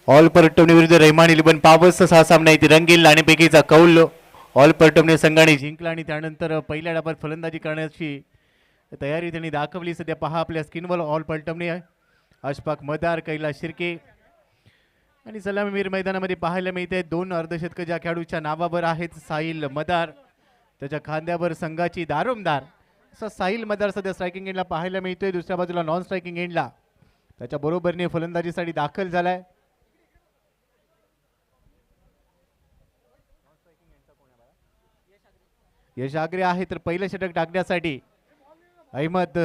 All Paratwane विरुद्ध रहमान 11 पावसचा हा सामना इथे रंगील लाणेपैकीचा कौल ऑल परटवणे संघाने जिंकला आणि त्यानंतर पहिल्या डावात फलंदाजी करण्याची तयारी त्यांनी दाखवली. सध्या पहा आपल्या स्क्रीनवर ऑल परटवणे अशफाक मदार, कैलास शिर्के आणि सलामीवीर मैदानामध्ये पाहायला मिळते. दोन अर्धशतक ज्या खेळाडूच्या नावावर आहेत. साहिल मदार, त्याच्या खांद्यावर संघाची दारोमदार असा साहिल मदार सध्या स्ट्रायकिंग एंडला पाहायला मिळतोय. दुसऱ्या बाजूला नॉन स्ट्रायकिंग एंडला त्याच्या बरोबरीने फलंदाजीसाठी दाखल झालाय. यश आग्रे आहे. तर पहिलं षटक टाकण्यासाठी अहमद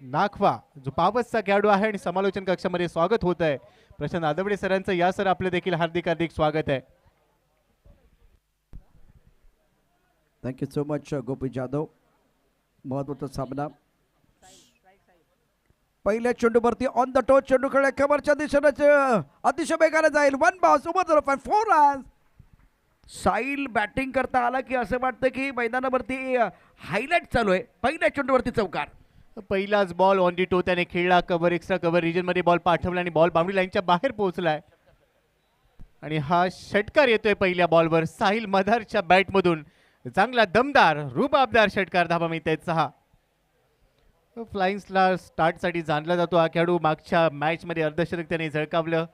नाखवा जो पावसचा खेळाडू आहे आणि समालोचन कक्षामध्ये स्वागत होत आहे. प्रशांत आदवडे सरांचं या सर आपलं देखील हार्दिक हार्दिक स्वागत आहे. थँक्यू सो मच गोपी जाधव. महत्वाचा सामना पहिल्या चेंडूवरती ऑन द टोच चेंडू खेळ कमरच्या दिशेने अतिशय वेगाने जाईल. One bounce over 0.4 runs. Sahil batting करता आला की असं वाटतं की मैदानावरती हायलाइट चालू आहे. पहिल्या चेंडूवरती चौकार. पहिलाच बॉल ऑन दी टो त्याने खेळला. कव्हर एक्स्ट्रा कव्हर रिजन मध्ये बॉल पाठवला आणि बॉल बाउंड्री लाईनच्या बाहेर पोहोचलाय आणि हा षटकार येतोय पहिल्या बॉलवर साहिल मदारच्या बॅट मधून. चांगला दमदार रुबाबदार षटकार. धाबा मिळते 6. फ्लाइंग्सला स्टार्ट साठी जाणला जातो हा खेळाडू. मागच्या मॅच मध्ये अर्धशतक त्याने झळकावलं.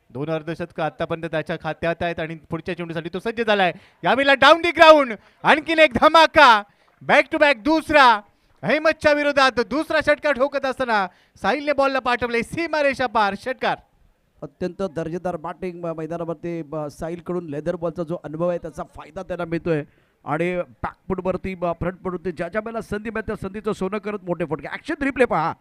2 अर्धशतक आतापर्यंत त्याच्या खात्यात आहेत आणि पुढच्या चेंडूसाठी तो सज्ज झालाय. यावेळेला डाऊन दी ग्राउंड आणखीन एक धमाका. बॅक टू बॅक दुसरा अहमदच्या विरोधात दुसरा षटकार ठोकत असताना साहिलने बॉलला पाठवले सीमारेषा पार. षटकार अत्यंत दर्जेदार बॅटिंग मैदानावरती साहिलकडून. लेदर बॉलचा जो अनुभव आहे त्याचा फायदा त्यांना मिळतोय आणि बॅकफुटवरती फ्रंटफुटवरती ज्या ज्या वेळेला संधी मिळते संधीचं सोनं करत मोठे फटके. ॲक्शन रिप्ले पहा.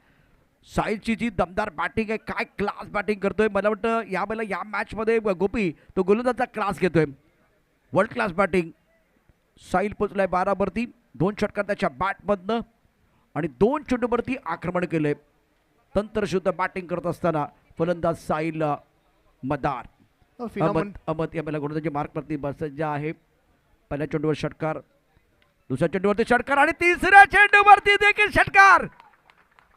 साहिलची जी दमदार बॅटिंग आहे, काय क्लास बॅटिंग करतोय. मला वाटतं यावेळेला या मॅचमध्ये गोपी तो गोलंदाजचा क्लास घेतोय. World class batting. साहिल पोचलाय 12 वरती. 2 षटकार त्याच्या बॅटमधनं आणि 2 चेंडूवरती आक्रमण केलंय. तंत्रशुद्ध बॅटिंग करत असताना फलंदाज साहिल मदार. अहमद यावेळेला गोलंदाजी मार्कवरती बसज्ज आहे. पहिल्या चेंडूवर षटकार, दुसऱ्या चेंडूवरती षटकार आणि तिसऱ्या चेंडूवरती देखील षटकार.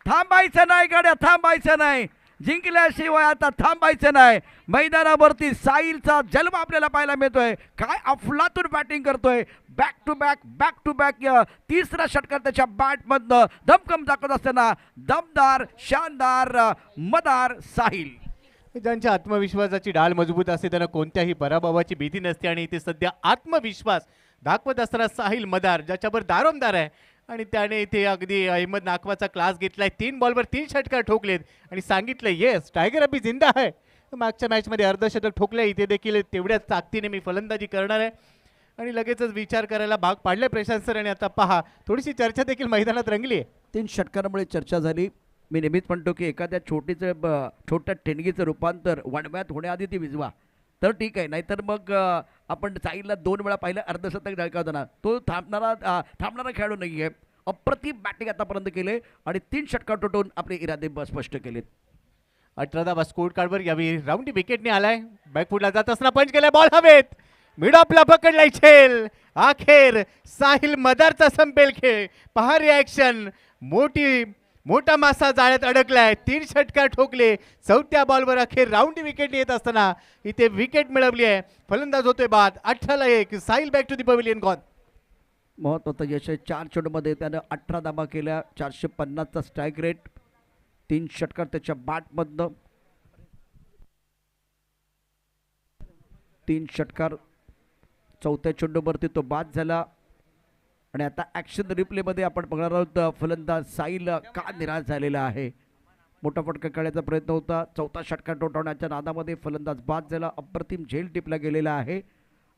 थांबायचं नाही गाड्या, थांबायचं नाही. जिंकल्याशिवाय आता थांबायचं नाही. मैदानावरती साहिलचा जन्म आपल्याला पाहायला मिळतोय. काय अफलातून बॅटिंग करतोय. बॅक टू बॅक तिसरा षटकार त्याच्या बॅटमधनं दमकम दाखवत असताना दमदार शानदार मदार साहिल. ज्यांच्या आत्मविश्वासाची डाळ मजबूत असते त्यांना कोणत्याही पराभवाची भीती नसते आणि इथे सध्या आत्मविश्वास दाखवत असताना साहिल मदार ज्याच्यावर दारोमदार आहे आणि त्याने इथे अगदी अहमद नाखवाचा क्लास घेतलाय. 3 बॉलवर 3 षटकार ठोकलेत आणि सांगितलं येस टायगर अभी जिंदा आहे. मागच्या मॅचमध्ये अर्धशतक ठोकले. इथे देखील तेवढ्याच ताकदीने मी फलंदाजी करणार आहे आणि लगेचच विचार करायला भाग पाडले प्रशांत सर. आणि आता पहा थोडीशी चर्चा देखील मैदानात रंगली आहे. 3 षटकारामुळे चर्चा झाली. मी नेहमीच म्हणतो की एखाद्या छोट्या ठिणगीचं रूपांतर वणव्यात होण्याआधी ती विजवा तर ठीक आहे. नाहीतर मग आपण साहिलला 2 वेळा पाहिलं अर्धशतक झळकावताना. तो थांबणारा खेळाडू नाही आहे. अप्रतिम बॅटिंग आतापर्यंत केले आणि 3 षटकार टोटून आपले इरादे स्पष्ट केलेत. 18 धावा स्कोर कार्डवर यावेळी राऊंडी विकेटने आलाय. बॅकफुटला जात असताना पंच केलाय. बॉल हवेत. मिड ऑफला पकडलाय झेल. अखेर साहिल मदारचा संपेल खेळ. पहा रिॲक्शन. मोठा मासा जाळ्यात अडकलाय. 3 षटकार ठोकले. 4थ्या बॉलवर अखेर राऊंड विकेट येत असताना इथे विकेट मिळवली आहे. फलंदाज होतोय बाद. 18 ला 1. Sahil back to the pavilion gone. महत्वाचं यश आहे. 4 चेंडूमध्ये त्यानं 18 धावा केल्या. 450चा स्ट्राईक रेट. 3 षटकार त्याच्या बॅटमधनं. 3 षटकार. 4थ्या चेंडूवरती तो बाद झाला आणि आता ॲक्शन रिप्लेमध्ये आपण बघणार आहोत फलंदाज साहिल का निराश झालेला आहे. मोठा फटका काढण्याचा प्रयत्न होता. 4था षटकार ठोठावण्याच्या नादामध्ये फलंदाज बाद झाला. अप्रतिम झेल टिपला गेलेला आहे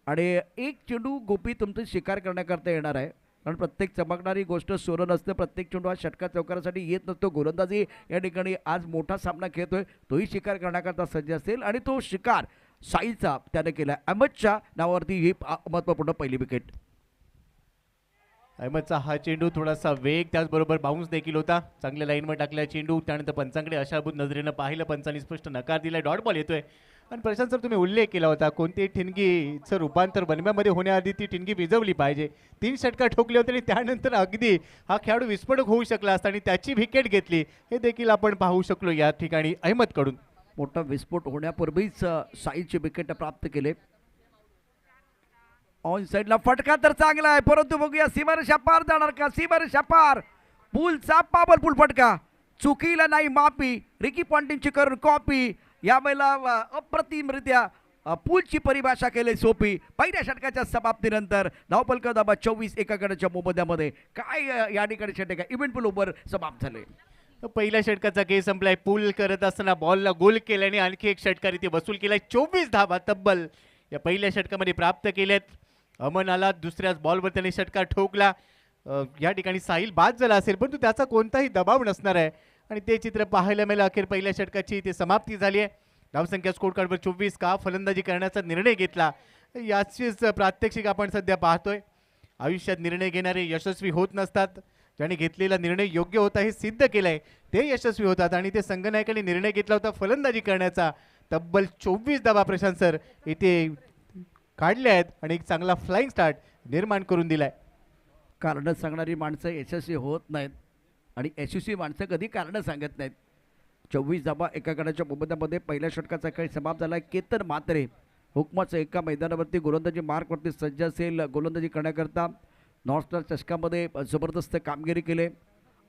आणि एक चेंडू गोपी तुमचं शिकार करण्याकरता येणार आहे. कारण प्रत्येक चमकणारी गोष्ट सोनं नसतं. प्रत्येक चेंडू हा षटकार चौकारासाठी येत नसतो. गोलंदाजी या ठिकाणी आज मोठा सामना खेळतोय. तोही शिकार करण्याकरता सज्ज असेल आणि तो शिकार साहिलचा त्याने केला. अहमदच्या नावावरती ही महत्त्वपूर्ण पहिली विकेट. अहमदचा हा चेंडू थोडासा वेग त्याचबरोबर बाउन्स देखील होता. चांगल्या लाईनवर टाकला चेंडू. त्यानंतर पंचांकडे आशाभूत नजरेनं पाहिलं. पंचांनी स्पष्ट नकार दिलाय. डॉट बॉल येतोय. आणि प्रशांत सर तुम्ही उल्लेख केला होता कोणतीही ठिणगीचं रूपांतर वनव्यामध्ये होण्याआधी ती ठिणगी विजवली पाहिजे. 3 षटकार ठोकले होते आणि त्यानंतर अगदी हा खेळाडू विस्फोटक होऊ शकला असता आणि त्याची विकेट घेतली. हे देखील आपण पाहू शकलो या ठिकाणी अहमदकडून. मोठा विस्फोट होण्यापूर्वीच साईची विकेट प्राप्त केले. ऑन साइडला फटका तर चांगला आहे, परंतु बघूया सीमारेषा पार जाणार का? सीमारेषा पार, पूलचा पावरफुल फटका, चुकीला नाही माफी, रिकी पॉन्टिंगची करून कॉपी. यावेळेला अप्रतिमरित्या पूलची परिभाषा केली सोपी. पहिल्या षटकाच्या समाप्तीनंतर धावफलक दाबा 24 एका गडाच्या मोबदल्यामध्ये. काय या ठिकाणी षटक इव्हेंटफुल ओव्हर समाप्त झाले. पहिल्या षटकाचा खेळ संपलाय. पूल करत असताना बॉलला गोल केल्याने आणखी एक षटकार इथे वसूल केलाय. 24 धावा तब्बल या पहिल्या षटकामध्ये प्राप्त केल्यात. अमन आला, दुसऱ्याच बॉलवर त्याने षटकार ठोकला. या ठिकाणी साहिल बाद झाला असेल, परंतु त्याचा कोणताही दबाव नसणार आहे आणि ते चित्र पाहायला मिळालं. अखेर पहिल्या षटकाची इथे समाप्ती झाली आहे. धावसंख्या स्कोर कार्डवर 24. का फलंदाजी करण्याचा निर्णय घेतला याचीच प्रात्यक्षिक आपण सध्या पाहतोय. आयुष्यात निर्णय घेणारे यशस्वी होत नसतात. ज्याने घेतलेला निर्णय योग्य होता हे सिद्ध केलंय ते यशस्वी होतात आणि ते संघनायकाने निर्णय घेतला होता फलंदाजी करण्याचा. तब्बल 24 धावा प्रशांत सर इथे काढले आहेत आणि एक चांगला फ्लाइंग स्टार्ट निर्माण करून दिलाय. कारणं सांगणारी माणसं यशस्वी होत नाहीत आणि यशस्वी माणसं कधी कारणं सांगत नाहीत. 24 धावा एका गडाच्या मोबदल्यामध्ये पहिल्या षटकाचा खेळ समाप्त झाला. केतन म्हात्रे हुकमाचं एका मैदानावरती गोलंदाजी मार्कवरती सज्ज असेल गोलंदाजी करण्याकरता. नॉर्थ स्टार चषकामध्ये जबरदस्त कामगिरी केले.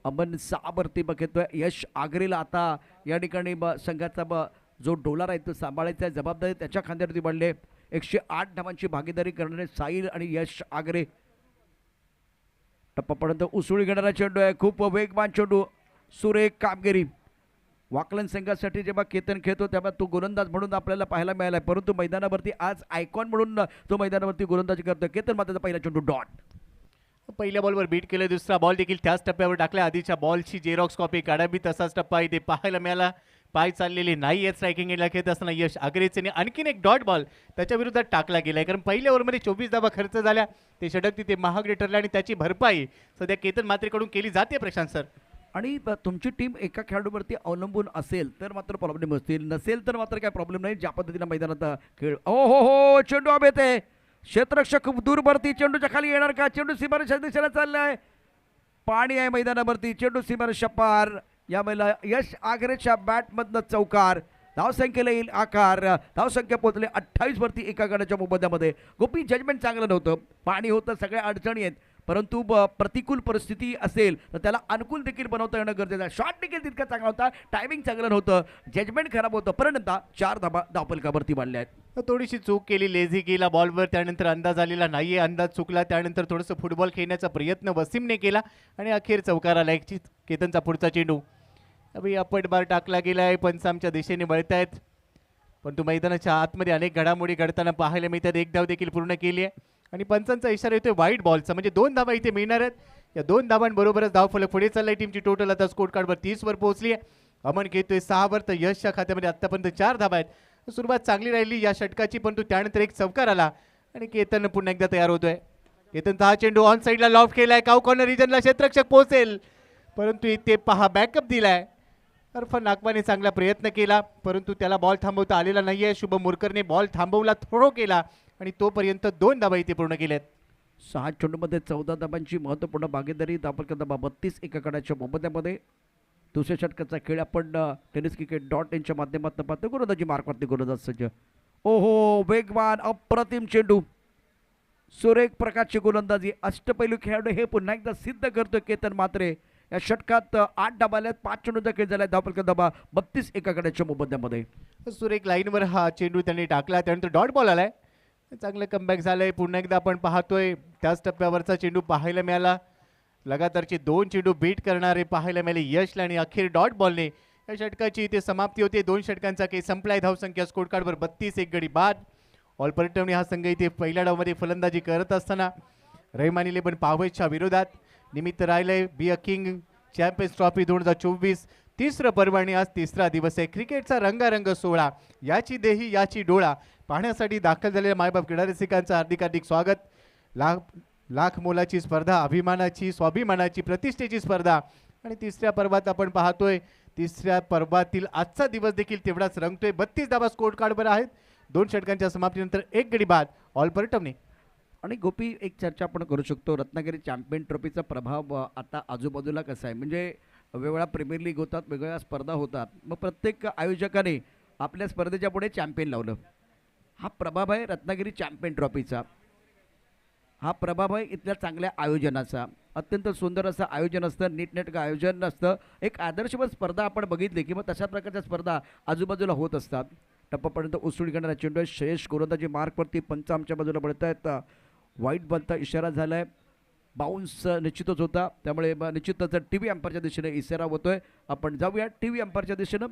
अमन 6 वरती बघतोय. यश आगरेला आता या ठिकाणी संघाचा जो डोलार आहे तो सांभाळायचा जबाबदारी त्याच्या खांद्यावरती पडले. 108 धावांची भागीदारी करणारे साहिल आणि यश आगरे. टप्पापर्यंत उसळी घेणारा चेंडू आहे, खूप वेगवान चेंडू, सुरेख कामगिरी. वाकलन संघासाठी जेव्हा केतन खेळतो तेव्हा तो गोलंदाज म्हणून आपल्याला पाहायला मिळाला आहे, परंतु मैदानावरती आज आयकॉन म्हणून तो मैदानावरती गोलंदाजी करतोय. केतन मात्र पहिला चेंडू डॉट. पहिल्या बॉलवर बीट केलं. दुसरा बॉल देखील त्याच टप्प्यावर टाकला. आधीच्या बॉलची जेरॉक्स कॉपी काढावी तसाच टप्पा इथे पाहायला मिळाला. पाय चाललेले नाही आहेत स्ट्रायकिंग एंडला खेळत असताना यश आगरेचे आणखीन एक डॉट बॉल त्याच्या विरोधात टाकला गेलाय. कारण पहिल्या ओव्हरमध्ये 24 धावा खर्च झाल्या. ते षटक तिथे महागडे ठरले आणि त्याची भरपाई सध्या केतन मात्रेकडून केली जाते प्रशांत सर. आणि तुमची टीम एका खेळाडूवरती अवलंबून असेल तर मात्र प्रॉब्लेम असतील, नसेल तर मात्र काय प्रॉब्लेम नाही. ज्या पद्धतीने मैदानात खेळ. हो चेंडू अब येते. क्षेत्ररक्षक खूप दूरवरती, चेंडूच्या खाली येणार का? चेंडू सीमारेषा दिशेला चाललाय. पाणी आहे मैदानावरती, चेंडू सीमारेषा पार. यावेळेला यश आगरेच्या बॅटमधनं चौकार. धावसंख्येला येईल आकार. धावसंख्या पोहोचले 28 वरती एका गडाच्या मोबदल्यामध्ये. गोपी जजमेंट चांगलं नव्हतं, पाणी होतं, सगळ्या अडचणी आहेत, परंतु प्रतिकूल परिस्थिती असेल तर त्याला अनुकूल देखील बनवता येणं गरजेचं आहे. शॉट देखील तितका चांगला होता, टायमिंग चांगलं नव्हतं, जजमेंट खराब होतं, परंतु 4 धाबा धावफलकावरती मारल्या आहेत. थोडीशी चूक केली, लेझी केला बॉलवर, त्यानंतर अंदाज आलेला नाहीये, अंदाज चुकला. त्यानंतर थोडंसं फुटबॉल खेळण्याचा प्रयत्न वसीमने केला आणि अखेर चौकार आला. एक केतनचा पुढचा चेंडू अभि अपट बार टाकला गेलाय. पंच आमच्या दिशेने वळतायत, परंतु मैदानाच्या आतमध्ये अनेक घडामोडी घडताना पाहायला मिळतात. एक धाव देखील पूर्ण केली आहे आणि पंचांचा इशारा येतोय वाईट बॉलचा, म्हणजे 2 धावा इथे मिळणार आहेत. या 2 धावांबरोबरच धावफलक पुढे चाललाय. टीमची टोटल आता स्कोर कार्डवर 30 वर पोहोचली आहे. अमन घेतोय 6 वर, तर यशच्या खात्यामध्ये आतापर्यंत 4 धावा आहेत. सुरुवात चांगली राहिली या षटकाची, परंतु त्यानंतर एक चौकार आला आणि केतन पुन्हा एकदा तयार होतोय. केतनचा हा चेंडू ऑन साईडला लॉफ्ट केलाय. काउ कॉर्नर रिजनला क्षेत्ररक्षक पोहोचेल, परंतु इथे पहा बॅकअप दिलाय. अरफन नागवाने चांगला प्रयत्न केला, परंतु त्याला बॉल थांबवता आलेला नाहीये. शुभम मुरकरने बॉल थांबवला, थ्रो केला आणि तोपर्यंत 2 धावा इथे पूर्ण केल्यात. 6 चेंडूमध्ये 14 धाबांची महत्त्वपूर्ण भागीदारी. धावफलक धाबा 32 एका गडाच्या मोबदल्यामध्ये. दुसऱ्या षटकाचा खेळ आपण टेनिस क्रिकेट डॉट यांच्या माध्यमातून पाहतो. गोलंदाजी मार्कवरती गोलंदाज सज्ज. ओहो वेगवान अप्रतिम चेंडू, सुरेख प्रकारची गोलंदाजी. अष्टपैलू खेळाडू हे पुन्हा एकदा सिद्ध करतोय केतन मात्रे. या षटकात 8 डाबाल्यात 5 चेंडूचा खेळ झाला. धावफलक धाबा 32 एका गडाच्या मोबदल्यामध्ये. सुरेख लाईनवर हा चेंडू त्यांनी टाकला, त्यानंतर डॉट बॉल आलाय. चांगलं कमबॅक झालंय. पुन्हा एकदा आपण पाहतोय त्याच टप्प्यावरचा चेंडू पाहायला मिळाला. लगातारचे 2 चेंडू बीट करणारे पाहायला मिळाले यशला आणि अखेर डॉट बॉलने या षटकाची इथे समाप्ती होते. 2 षटकांचा खेळ संपलाय. धावसंख्या स्कोर कार्डवर 32, एक गडी बाद. ऑल परटवणे हा संघ इथे पहिल्या डावमध्ये फलंदाजी करत असताना रहमान 11 पावेच्या विरोधात निमित्त राहिलंय be a king champions trophy 2024. तिसरं पर्व आणि आज तिसरा दिवस आहे. क्रिकेटचा रंगारंग सोहळा, याची देही याची डोळा पाहण्यासाठी दाखल झालेल्या मायबाप क्रीडा रसिकांचं हार्दिक हार्दिक स्वागत. लाख मोलाची स्पर्धा, अभिमानाची, स्वाभिमानाची, प्रतिष्ठेची स्पर्धा आणि तिसऱ्या पर्वात आपण पाहतोय. तिसऱ्या पर्वातील आजचा दिवस देखील तेवढाच रंगतोय. 32 धावा स्कोर कार्डवर आहेत. 2 षटकांच्या समाप्तीनंतर एक गडी बाद. ऑल परटवणे. आणि गोपी एक चर्चा आपण करू शकतो. रत्नागिरी चॅम्पियन ट्रॉफीचा प्रभाव आता आजूबाजूला कसा आहे, म्हणजे वेगवेगळ्या प्रीमियर लीग होतात, वेगवेगळ्या स्पर्धा होतात, मग प्रत्येक आयोजकाने आपल्या स्पर्धेच्या पुढे चॅम्पियन लावलं. हा प्रभाव आहे रत्नागिरी चॅम्पियन ट्रॉफीचा. हा प्रभाव आहे इथल्या चांगल्या आयोजनाचा. अत्यंत सुंदर असं आयोजन असतं, नीटनेटकं आयोजन असतं. एक आदर्शवत स्पर्धा आपण बघितली की मग तशा प्रकारच्या स्पर्धा आजूबाजूला होत असतात. टप्पापर्यंत उसळी करणारा चेंडू आहे. श्रेयश गोलंदाजी मार्कवरती पंच आमच्या बाजूला पडत आहेत. वाईट बॉलचा इशारा झाला आहे. बाउन्स निश्चितच होता, त्यामुळे निश्चितच टी व्ही अंपायरच्या दिशेने इशारा होतोय. आपण जाऊया टी व्ही अंपायरच्या दिशेनं.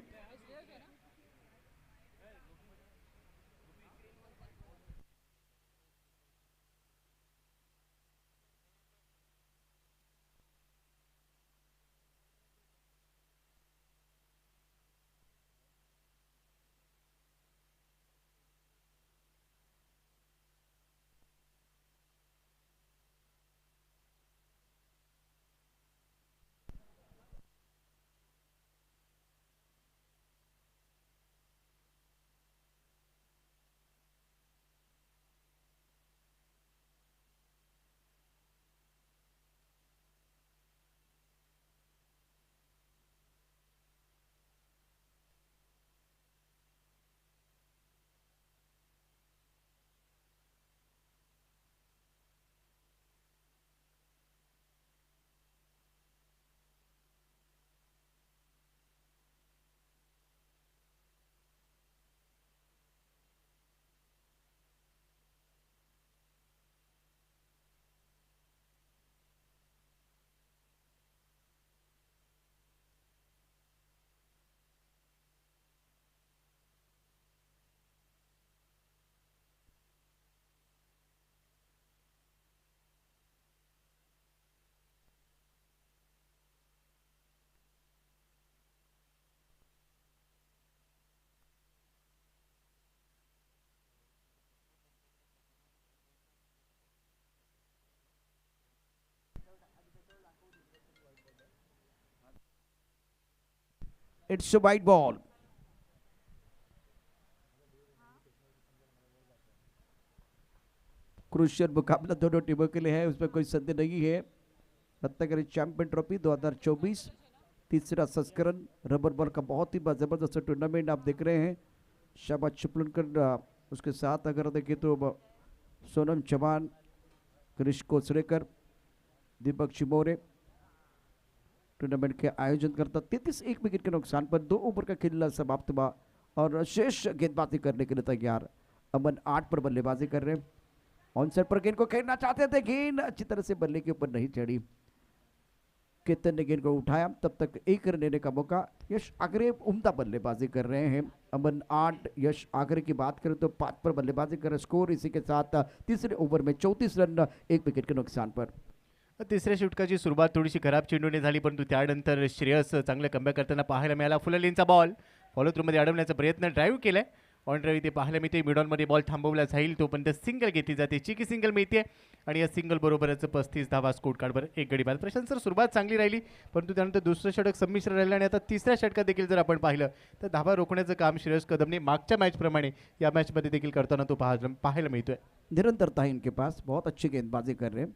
It's a white ball. Crucial मुकाबला दोनों टीमों के लिए है, उसमें कोई संदेह नहीं है. रत्नागिरी चैंपियन ट्रॉफी 2024 तीसरा संस्करण रबर बॉल का बहुत ही जबरदस्त टूर्नामेंट आप देख रहे हैं. शाबाज चिपलूणकर, उसके साथ अगर देखें तो सोनम चौहान, गिरीश कोसरेकर, दीपक चिमोरे टूर्नामेंट के आयोजन करता. 33 विकेट के नुकसान पर 2 ओवर का खेल समाप्त हुआ और शेष गेंदबाजी करने के लिए तैयार. अमन 8 पर बल्लेबाजी कर रहे हैं. ऑनसेट पर गेंद को खेलना चाहते थे, गेंद अच्छी तरह से बल्ले के ऊपर नहीं चढ़ी. केतन ने गेंद को उठाया, तब तक 1 रन लेने का मौका. यश आगरे उम्दा बल्लेबाजी कर रहे हैं. अमन 8, यश आगरे की बात करें तो 5 पर बल्लेबाजी कर रहे. स्कोर इसी के साथ तीसरे ओवर में 34 रन 1 विकेट के नुकसान पर. तिसऱ्या षटकाची सुरुवात थोडीशी खराब चेंडूने झाली, परंतु त्यानंतर श्रेयस चांगलं कमबॅक करताना पाहायला मिळाला. फुललींचा बॉल फॉलो थ्रूमध्ये अडवण्याचा प्रयत्न, ड्राईव्ह केलाय. ऑन ड्राईव्ह इथे पाहायला मिळते. मिडॉनमध्ये बॉल थांबवला जाईल, तोपर्यंत सिंगल घेतली जाते. चिकी सिंगल मिळते आणि या सिंगल बरोबरच 35 धावा स्कोर कार्डवर 1 गडी बाद. प्रशांत सर, सुरुवात चांगली राहिली, परंतु त्यानंतर दुसरं षटक संमिश्र राहिलं आणि आता तिसऱ्या षटकात देखील जर आपण पाहिलं तर धावा रोखण्याचं काम श्रेयस कदमने मागच्या मॅचप्रमाणे या मॅचमध्ये देखील करताना तो पाहायला मिळतोय. निरंतरता है इनके पास, बहुत अच्छी गेंदबाजी कर रहे हैं.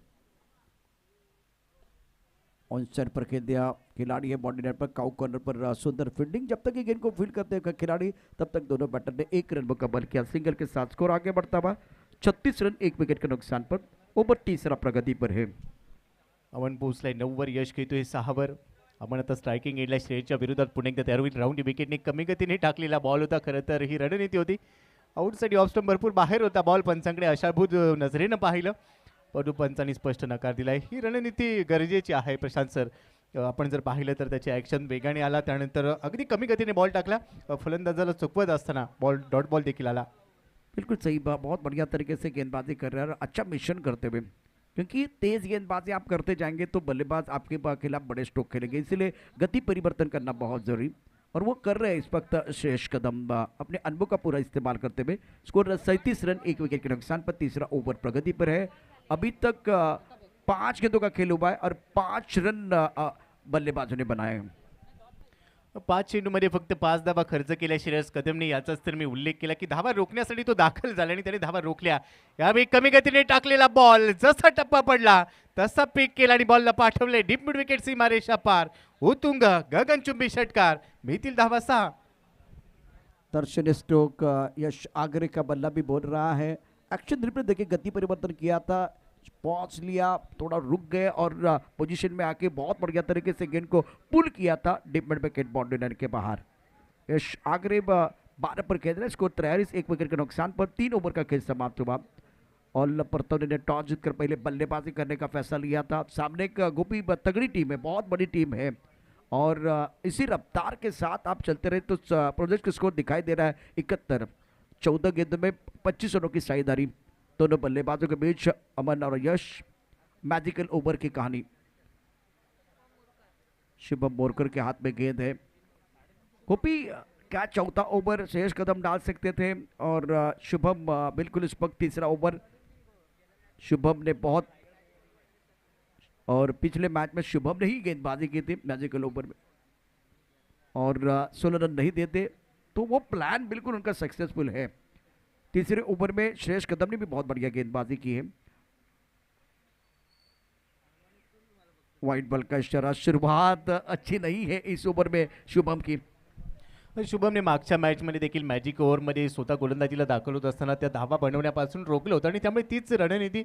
ऑन साइड पर खेल दिया खिलाड़ी है. बॉडी लाइन पर काउ कॉर्नर पर सुंदर फील्डिंग. जब तक ये गेंद को फील्ड करते हैं खिलाड़ी, तब तक दोनों बैटर ने 1 रन मुकम्मल किया. सिंगल के साथ स्कोर आगे बढ़ता हुआ 36 रन 1 विकेट के नुकसान पर. ओवर तीसरा प्रगति पर है. अमन पोहोचलाय 9 वर, यश खेळतोय 6 वर. अमन आता स्ट्रायकिंग एंडला श्रेयसच्या विरोधात पुन्हा एकदा तयार होईल. राऊंड विकेटने कमी गतीने टाकलेला बॉल होता. खरं तर ही रणनीती होती. आउटसाइड ऑफ स्टंप भरपूर बाहेर होता बॉल. पंचांकडे आशाभूत नजरेनं पाहिलं, परंतु पंचांनी स्पष्ट नकार दिलाय. ही रणनीती गरजेची आहे प्रशांत सर. आपण जर पाहिलं तर त्याचे ॲक्शन वेगाने आला, त्यानंतर अगदी कमी गतीने बॉल टाकला. फलंदाजाला चुकवत असताना बॉल डॉट बॉल देखील आला. बिल्कुल सही बात, बहुत बढ़िया तरीके से गेंदबाजी कर रहे हैं और अच्छा मिशन करते हुए, क्योंकि तेज गेंदबाजी आप करते जाएंगे तो बल्लेबाज आपके खिलाफ बड़े स्ट्रोक खेलेंगे. इसलिए गति परिवर्तन करना बहुत जरूरी और वो कर रहे हैं इस वक्त श्रेयस कदम अपने अनुभव का पूरा इस्तेमाल करते हुए. स्कोर 37 रन 1 विकेट के नुकसान पर. तीसरा ओवर प्रगति पर है. अभी तक 5 गेंदों का खेल हुआ है और 5 रन बल्लेबाजों ने बनाए. 5 चेंडूमध्ये फक्त 5 धावा खर्च केल्या श्रेयस कदमने. याचाच तर मी उल्लेख केला की धावा रोखण्यासाठी तो दाखल झाला आणि त्याने धावा रोखल्या. यावेळी कमी गतीने टाकलेला बॉल जसा टप्पा पडला तसा पिक केला आणि बॉलला पाठवले डीप मिड विकेट सीमारेषा पार. उतुंग गगनचुंबी षटकार, मिळतील धावा 6. दर्शन स्टोक यश आगरे का बल्ला भी बोल रहा है। एक्शन रिप्ले देखिए, गति परिवर्तन किया था, पॉज लिया, थोड़ा रुक गए और पोजीशन में आके बहुत बढ़िया तरीके से गेंद को पुल किया था deep mid wicket boundary line के बाहर। यश आगरे 12 पर खेल रहे हैं, स्कोर 43, 1 विकेट के नुकसान पर 3 ओवर का खेल समाप्त हुआ। और परतौनी ने टॉस जीतकर पहले बल्लेबाजी करने का फैसला लिया था। सामने एक गोपी तगड़ी टीम है, बहुत बड़ी टीम है और इसी रफ्तार के साथ आप चलते रहे तो प्रोजेक्ट का स्कोर दिखाई दे रहा है 71। 14 गेंदों में 25 रनों की साझेदारी दोनों बल्लेबाजों के बीच। अमन और यश, मैजिकल ओवर की कहानी। शुभम मोरकर के हाथ में गेंद है। गोपी क्या चौथा ओवर शेष कदम डाल सकते थे और शुभम बिल्कुल इस वक्त तीसरा ओवर। शुभम ने बहुत, और पिछले मैच में शुभम ने ही गेंदबाजी की थी मैजिकल ओवर में और 16 रन नहीं देते तो वो प्लान बिल्कुल उनका सक्सेसफुल है। तीसरे ओवर में श्रेयस कदम ने भी बहुत बढ़िया गेंदबाजी की है। व्हाइट बॉल का इशारा, शुरुआत अच्छी नहीं है इस ओवर में शुभम की। शुभमने मागच्या मॅचमध्ये देखील मॅजिक ओव्हरमध्ये स्वतः गोलंदाजीला दाखल होत असताना त्या धावा बनवण्यापासून रोखलं होतं आणि त्यामुळे तीच रणनीती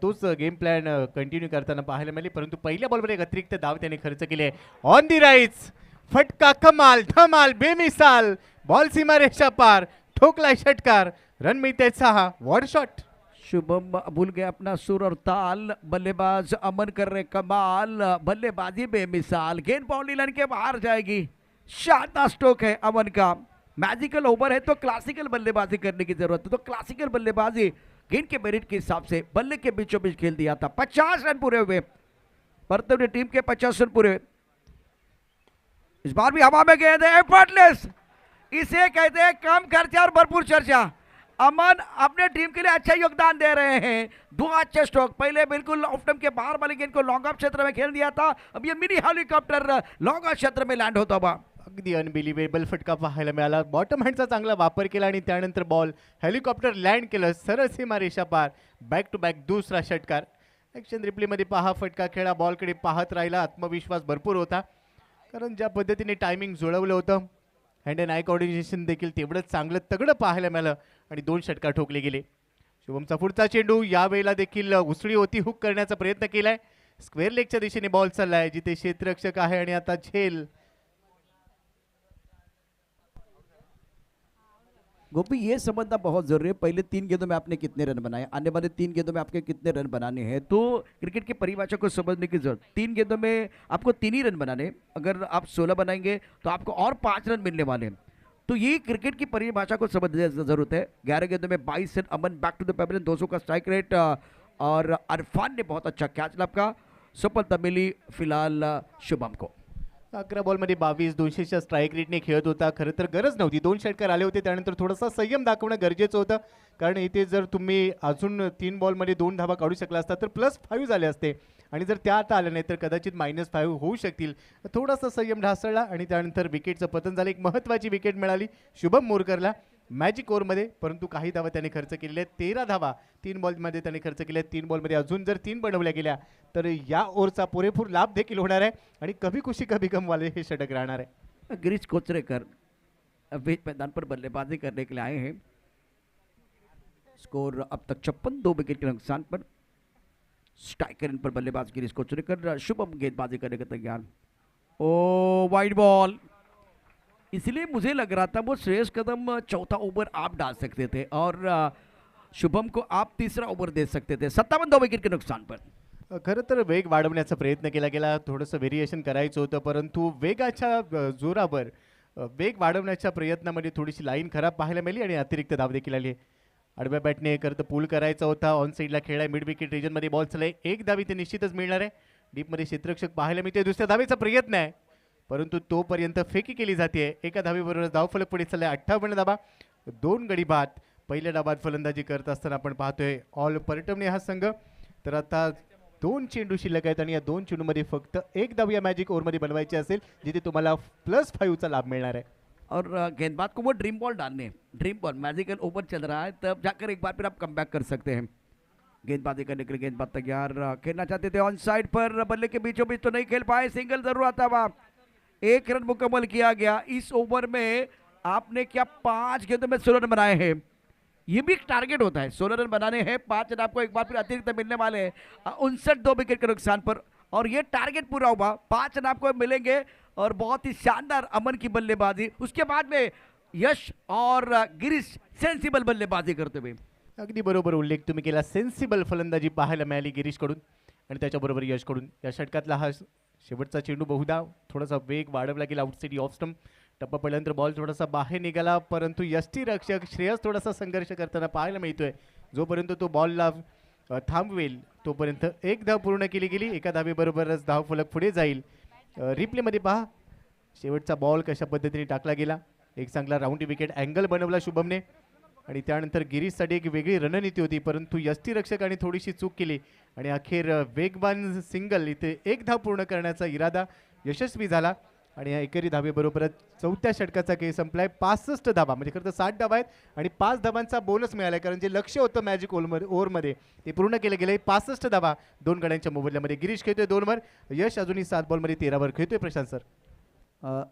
तोच गेम प्लॅन कंटिन्यू करताना पाहायला मिळाली। परंतु पहिल्या बॉलवर एक अतिरिक्त धाव त्याने खर्च केले ऑन दी राईट्स, फटका कमाल धमाल बेमिसाल, बॉल सीमारेषा पार, ठोकलाय षटकार, रन मिळते 6, वॉट शॉट। शुभम भूल गया अपना सुर और ताल, बल्लेबाज अमन कर रहे कमाल, बल्लेबाजी बेमिसाल, गेंद बाउंड्री लाइन के बाहर जाएगी। शानदार स्ट्रोक है अमन का। मैजिकल ओवर है तो क्लासिकल बल्लेबाजी करने की जरूरत है, तो क्लासिकल बल्लेबाजी गेंद के मेरिट के हिसाब से बल्ले के बीचों बीच खेल दिया था। 50 रन पूरे हुए, परतौनी टीम के 50 रन पूरे। इस बार भी हवा में गेंद है, एफर्टलेस, इसे कहते हैं कम खर्चा और भरपूर चर्चा। अमन अपने टीम के लिए अच्छा योगदान दे रहे हैं। 2 अच्छे स्ट्रोक, पहले बिल्कुल ऑफ स्टंप के बाहर वाली गेंद को लॉन्ग ऑफ क्षेत्र में खेल दिया था, अब ये मिनी हेलिकॉप्टर लॉन्ग ऑफ क्षेत्र में लैंड होता हुआ। अगदी अनबिलिव्हेबल फटका पाहायला मिळाला। बॉटम हँडचा चांगला वापर केला आणि त्यानंतर बॉल हेलिकॉप्टर लँड केलं सरळ सीमारेषा पार, बॅक टू बॅक दुसरा षटकार। ॲक्शन रिप्लेमध्ये पहा, फटका खेळा, बॉलकडे पाहत राहिला, आत्मविश्वास भरपूर होता कारण ज्या पद्धतीने टायमिंग जुळवलं होतं, हँड अँड आय कोऑर्डिनेशन देखील तेवढंच चांगलं तगडं पाहायला मिळालं आणि 2 षटकार ठोकले गेले। शुभमचा पुढचा चेंडू यावेळेला देखील उसळी होती, हुक करण्याचा प्रयत्न केलाय, स्क्वेअर लेगच्या दिशेने बॉल चाललाय जिथे क्षेत्ररक्षक आहे आणि आता झेल। गोपी ये समझना बहुत जरूरी है, पहले 3 गेंदों में आपने कितने रन बनाए, आने वाले 3 गेंदों में आपके कितने रन बनाने हैं, तो क्रिकेट की परिभाषा को समझने की जरूरत। 3 गेंदों में आपको 3 ही रन बनाने, अगर आप 16 बनाएंगे तो आपको और 5 रन मिलने वाले हैं, तो ये क्रिकेट की परिभाषा को समझने की जरूरत है। 11 गेंदों में 22 run, Aman back to the pavilion, 200 का स्ट्राइक रेट और अरफान ने बहुत अच्छा कैच लपका, सफलता मिली फिलहाल शुभम को। 11 बॉलमध्ये 22, 200च्या स्ट्राईक रेटने खेळत होता। खरं तर गरज नव्हती, 2 षटकार आले होते, त्यानंतर थोडासा संयम दाखवणं गरजेचं होतं कारण इथे जर तुम्ही अजून 3 बॉलमध्ये 2 धावा काढू शकला असता तर +5 झाले असते आणि जर त्या आता आल्या नाही तर कदाचित -5 होऊ शकतील। थोडासा संयम ढासळला आणि त्यानंतर विकेटचं पतन झालं। एक महत्त्वाची विकेट मिळाली शुभम मोरकरला मॅजिक ओव्हरमध्ये, परंतु काही धावा त्याने खर्च केलेल्या आहेत, 13 धावा 3 बॉलमध्ये त्याने खर्च केल्या। 3 बॉलमध्ये अजून जर 3 बनवल्या गेल्या तर या ओव्हरचा पुरेपूर लाभ देखील होणार आहे आणि कभी खुशी कभी गम वाले हे षटक राहणार आहे। गिरीश कोचरेकर बीच मैदान पर बल्लेबाजी करने के लिए आए हैं। स्कोर अब तक 56, 2 विकेट के नुकसान पर। स्ट्राइकर इन पर बल्लेबाज गिरीश कोचरेकर, शुभम गेंदबाजी करने का तैयार। ओ वाइड बॉल, इसलिए मुझे लग रहा था वो श्रेयस कदम चौथा ओवर आप डाल सकते थे और शुभम को आप तीसरा ओवर दे सकते थे। 57, 2 विकेट के नुकसान पर। खरं तर वेग वाढवण्याचा प्रयत्न केला गेला, थोडंसं व्हेरिएशन करायचं होतं, परंतु वेगाच्या जोरावर वेग वाढवण्याच्या प्रयत्नामध्ये थोडीशी लाईन खराब पाहायला मिळाली आणि अतिरिक्त धाव देखील आली। आडव्या बॅटने करतं पूल करायचा होता, ऑन साईडला खेळाय, मिड विकेट रिजनमध्ये बॉल चाललाय, 1 धाव इथे निश्चितच मिळणार आहे। डीपमध्ये क्षेत्ररक्षक पाहायला मिळते, दुसऱ्या धावेचा प्रयत्न आहे परंतु तोपर्यंत फेकी केली जाते। एका धावेबरोबर धावफलक पुढे चाललाय, 58 धावा, 2 गडी बाद। पहिल्या डावात फलंदाजी करत असताना आपण पाहतोय ऑल परटमने हा संघ, तर आता 2 चेंडू शिल्लक आहेत आणि या 2 चेंडूमध्ये फक्त 1 धाव या मॅजिक ओव्हरमध्ये बनवायची असेल जिथे तुम्हाला +5 चा लाभ मिळणार है। और गेंदबाज को वो ड्रीम बॉल डालने, ड्रीम बॉल, मैजिकल ओवर चल रहा है तब जाकर एक बार फिर आप कम बैक कर सकते हैं। गेंदबाजी करने के लिए गेंदबाज तैयार, खेलना चाहते थे ऑन साइड पर, बल्ले के बीचों बीच तो नहीं खेल पाए, सिंगल जरूर आता हुआ। 1 रन मुकम्मल किया गया। इस ओवर में आपने क्या 5 गेंदों में 16 रन बनाए हैं। ये भी एक टारगेट होता है, 16 रन बनाने हैं, 5 रन आपको एक बार फिर अतिरिक्त मिलने वाले हैं 59 विकेट के नुकसान पर, और ये टारगेट पूरा हुआ, 5 रन आपको मिलेंगे और बहुत ही शानदार अमन की बल्लेबाजी, उसके बाद में यश और गिरीश सेन्सिबल बल्लेबाजी करते हुए। अगदी बरोबर उल्लेख तुम्ही केला. सेन्सिबल फलंदाजी पाहायला मिळाली गिरीशकडून आणि त्याच्याबरोबर यशकडून. या षटकातला हा शेवटचा चेंडू बहुधा थोडासा वेग वाढवला गेला आउटसाइड ऑफ स्टंप. टप्पा पडल्यानंतर बॉल थोडासा बाहेर निघाला, परंतु यष्टीरक्षक श्रेयस थोडासा संघर्ष करताना पाहायला मिळतोय. जोपर्यंत तो बॉलला थांबवेल तोपर्यंत एक धाव पूर्ण केली गेली. एका धावेबरोबरच धावफलक पुढे जाईल. रिप्लेमध्ये पहा शेवटचा बॉल कशा पद्धतीने टाकला गेला. एक चांगला राऊंड विकेट अँगल बनवला शुभमने आणि त्यानंतर गिरीशसाठी एक वेगळी रणनीती होती, परंतु यष्टीरक्षकाने थोडीशी चूक केली आणि अखेर वेगवान सिंगल इथे एक धाव पूर्ण करण्याचा इरादा यशस्वी झाला आणि या एकेरी धावेबरोबरच चौथ्या षटकाचा खेळ संपलाय. 65 धावा म्हणजे खरं तर 60 धावा आहेत आणि 5 धावांचा बोनस मिळाला कारण जे लक्ष्य होतं मॅजिक ओव्हरमध्ये ते पूर्ण केलं गेलं. 65 धावा 2 गड्यांच्या मोबदल्यामध्ये. गिरीश खेळतोय 2 वर, यश अजूनही 7 बॉलमध्ये 13 वर खेळतोय. प्रशांत सर,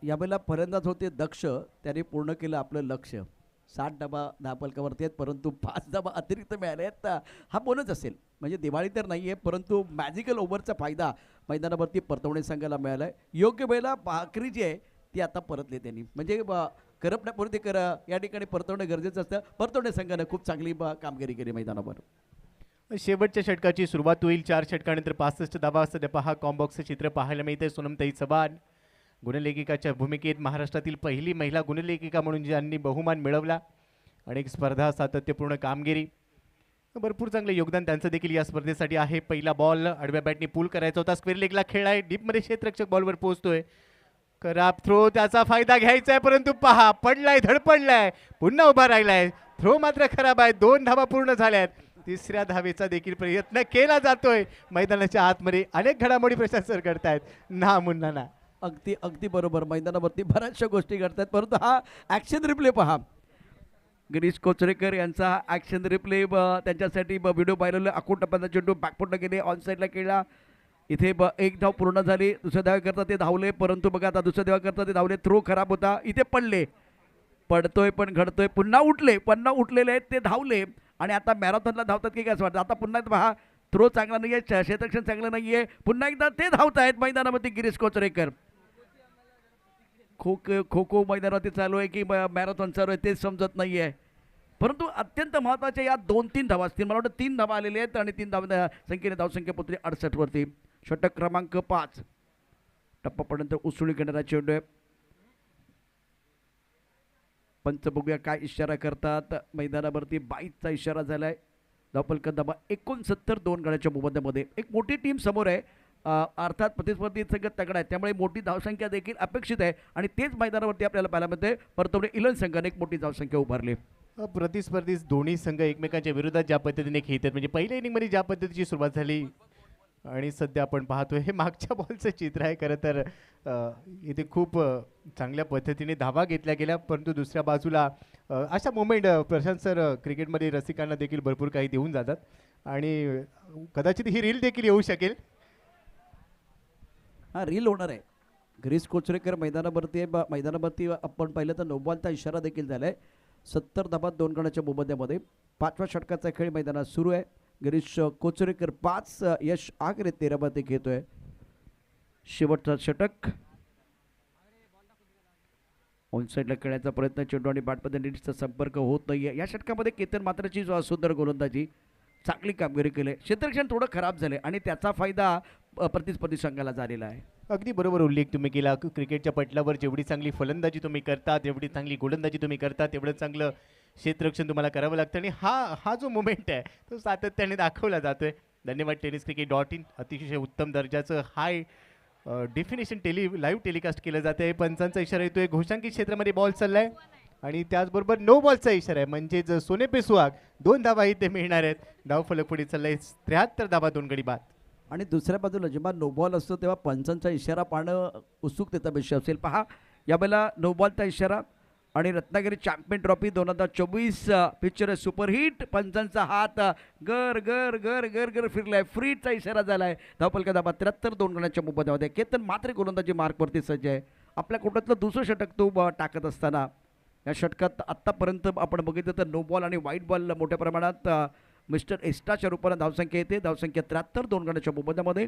यावेळेला फलंदाज होते दक्ष, त्याने पूर्ण केलं आपलं लक्ष्य. 60 धाबा धापलकावरती आहेत, परंतु 5 धाबा अतिरिक्त मिळाले आहेत. हा बोनस असेल म्हणजे दिवाळी तर नाही आहे, परंतु मॅजिकल ओव्हरचा फायदा मैदानावरती परतवणे संघाला मिळाला आहे. योग्य वेळेला भाकरी जी आहे ती आता परतली त्यांनी, म्हणजे करपण्यापूर्वी या ठिकाणी परतवणं गरजेचं असतं. परतवणे संघानं खूप चांगली कामगिरी केली मैदानावर. शेवटच्या षटकाची सुरुवात होईल. 4 षटकानंतर 65 धावा. सध्या पहा कॉम्बॉक्सचं चित्र पाहायला मिळते. सोनमताई चव्हाण गुणलेखिकाच्या भूमिकेत महाराष्ट्रातील पहिली महिला गुणलेखिका म्हणून ज्यांनी बहुमान मिळवला. अनेक स्पर्धा, सातत्यपूर्ण कामगिरी, भरपूर चांगले योगदान त्यांचं देखील या स्पर्धेसाठी आहे. पहिला बॉल आडव्या बॅटने पूल करायचा होता, स्क्वेअर लेगला खेळलाय, डीपमध्ये क्षेत्ररक्षक बॉलवर पोहोचतोय. खराब थ्रो, त्याचा फायदा घ्यायचा आहे, परंतु पहा पडलाय, धडपडलाय, पुन्हा उभा राहिलाय. थ्रो मात्र खराब आहे. 2 धावा पूर्ण झाल्यात. तिसऱ्या धावेचा देखील प्रयत्न केला जातोय. मैदानाच्या आतमध्ये अनेक घडामोडी प्रशासक करतायत. ना मुन्ना ना. अगदी अगदी बरोबर, मैदानावरती बऱ्याचशा गोष्टी घडतात, परंतु हा ॲक्शन रिप्ले पहा. गिरीश कोचरेकर यांचा ॲक्शन रिप्ले त्यांच्यासाठी व्हिडिओ व्हायरल. अकोट टप्प्याचा चेंडू बॅकफुटला गेले, ऑन साईडला खेळला. इथे एक धाव पूर्ण झाली. दुसऱ्या धावेकरता ते धावले, परंतु बघा आता दुसऱ्या धावेकरता ते धावले. थ्रो खराब होता, इथे पडले, पडतोय पण घडतोय. पुन्हा उठलेले आहेत ते, धावले आणि आता मॅरेथॉनला धावतात की काय असं वाटतं. आता पुन्हा पहा थ्रो चांगला नाही आहे, क्षेत्ररक्षण चांगलं नाही आहे. पुन्हा एकदा ते धावत आहेत मैदानामध्ये गिरीश कोचरेकर. खो खो मैदानावरती चालू आहे की मॅरेथॉन चालू आहे तेच समजत नाही आहे, परंतु अत्यंत महत्त्वाच्या या 2-3 धावा असतील. मला वाटतं 3 धावा आलेले आहेत आणि 3 धावा संख्येने धावसंख्या पोहोचली 68 वरती. षटक क्रमांक 5. टप्पा पडल्यानंतर उसळी घेणारा चेंडू आहे. पंच बघूया काय इशारा करतात. मैदानावरती 22चा इशारा झालाय. धावफलक धाबा 69, 2 गड्याच्या मोबदल्यामध्ये. एक मोठी टीम समोर आहे, अर्थात प्रतिस्पर्धी संघ तगडा आहे, त्यामुळे मोठी धावसंख्या देखील अपेक्षित आहे आणि तेच मैदानावरती आपल्याला पाहायला मिळते. परतवणे इलन संघाने एक मोठी धावसंख्या उभारली. प्रतिस्पर्धी दोन्ही संघ एकमेकांच्या विरोधात ज्या पद्धतीने खेळतात, म्हणजे पहिल्या इनिंगमध्ये ज्या पद्धतीची सुरुवात झाली आणि सध्या आपण पाहतोय हे मागच्या बॉलचं चित्र आहे. खरं तर इथे खूप चांगल्या पद्धतीने धावा घेतल्या गेल्या, परंतु दुसऱ्या बाजूला अशा मोमेंट प्रशांत सर क्रिकेटमध्ये रसिकांना देखील भरपूर काही देऊन जातात आणि कदाचित ही रील देखील येऊ शकेल. हा रील होणार आहे. गिरीश कोचरेकर मैदानावरती मैदानावरती आपण पाहिलं तर 9 बॉलचा इशारा देखील झाला आहे. 70 धाबा 2 गड्याच्या मोबदल्यामध्ये. 5व्या षटकाचा खेळ मैदानात सुरू आहे. गिरीश कोचरेकर 5, यश आगरे 13 मध्ये घेतोय. शेवटचा षटक ऑन साईडला खेळण्याचा प्रयत्न, चेंडू आणि बॅटमध्ये नीटचा संपर्क होत नाहीये. या षटकामध्ये केतन मात्राची सुंदर गोलंदाजी, चांगली कामगिरी केली. क्षेत्ररक्षण थोडं खराब झाले आणि त्याचा फायदा प्रतिस्पर्धी संघाला झालेला आहे. अगदी बरोबर उल्लेख तुम्ही केला. क्रिकेटच्या पटलावर जेवढी चांगली फलंदाजी तुम्ही करता, तेवढी चांगली गोलंदाजी तुम्ही करता, तेवढं चांगलं क्षेत्ररक्षण तुम्हाला करावं लागतं आणि हा जो मोमेंट आहे तो सातत्याने दाखवला जातोय. धन्यवाद tenniscricket.in. अतिशय उत्तम दर्जाचं हाय डेफिनेशन लाईव्ह टेलिकास्ट केलं जातं आहे. पंचांचा इशारा येतोय. घोषांकित क्षेत्रामध्ये बॉल चाललाय आणि त्याचबरोबर 9 बॉलचा इशारा आहे, म्हणजेच सोने पे सुहाग 2 धावा इथे मिळणार आहेत. धावफलक पुढे चाललाय 73 धावा 2 गडी बाद. आणि दुसऱ्या बाजूला जेव्हा नो बॉल असतो तेव्हा पंचांचा इशारा पाहणं उत्सुकतेचा विषय असेल. पहा यावेळेला नो बॉलचा इशारा आणि रत्नागिरी चॅम्पियन ट्रॉफी 2024 पिक्चर आहे सुपरहिट. पंचांचा हात गर गर गर गर गर फिरलाय. फ्रीचा इशारा झालाय. धावफलक धाबा 73, 2 गड्याच्या मोबदल्यामध्ये. केतन मात्र गोलंदाजी मार्कवरती सज्ज आहे. आपल्या कोर्टातलं दुसरं षटक तो टाकत असताना या षटकात आत्तापर्यंत आपण बघितलं तर नो बॉल आणि व्हाईट बॉल मोठ्या प्रमाणात मिस्टर एस्टाच्या रूपाने धावसंख्या येते. धावसंख्या 73 2 गड्याच्या मोबदल्यामध्ये.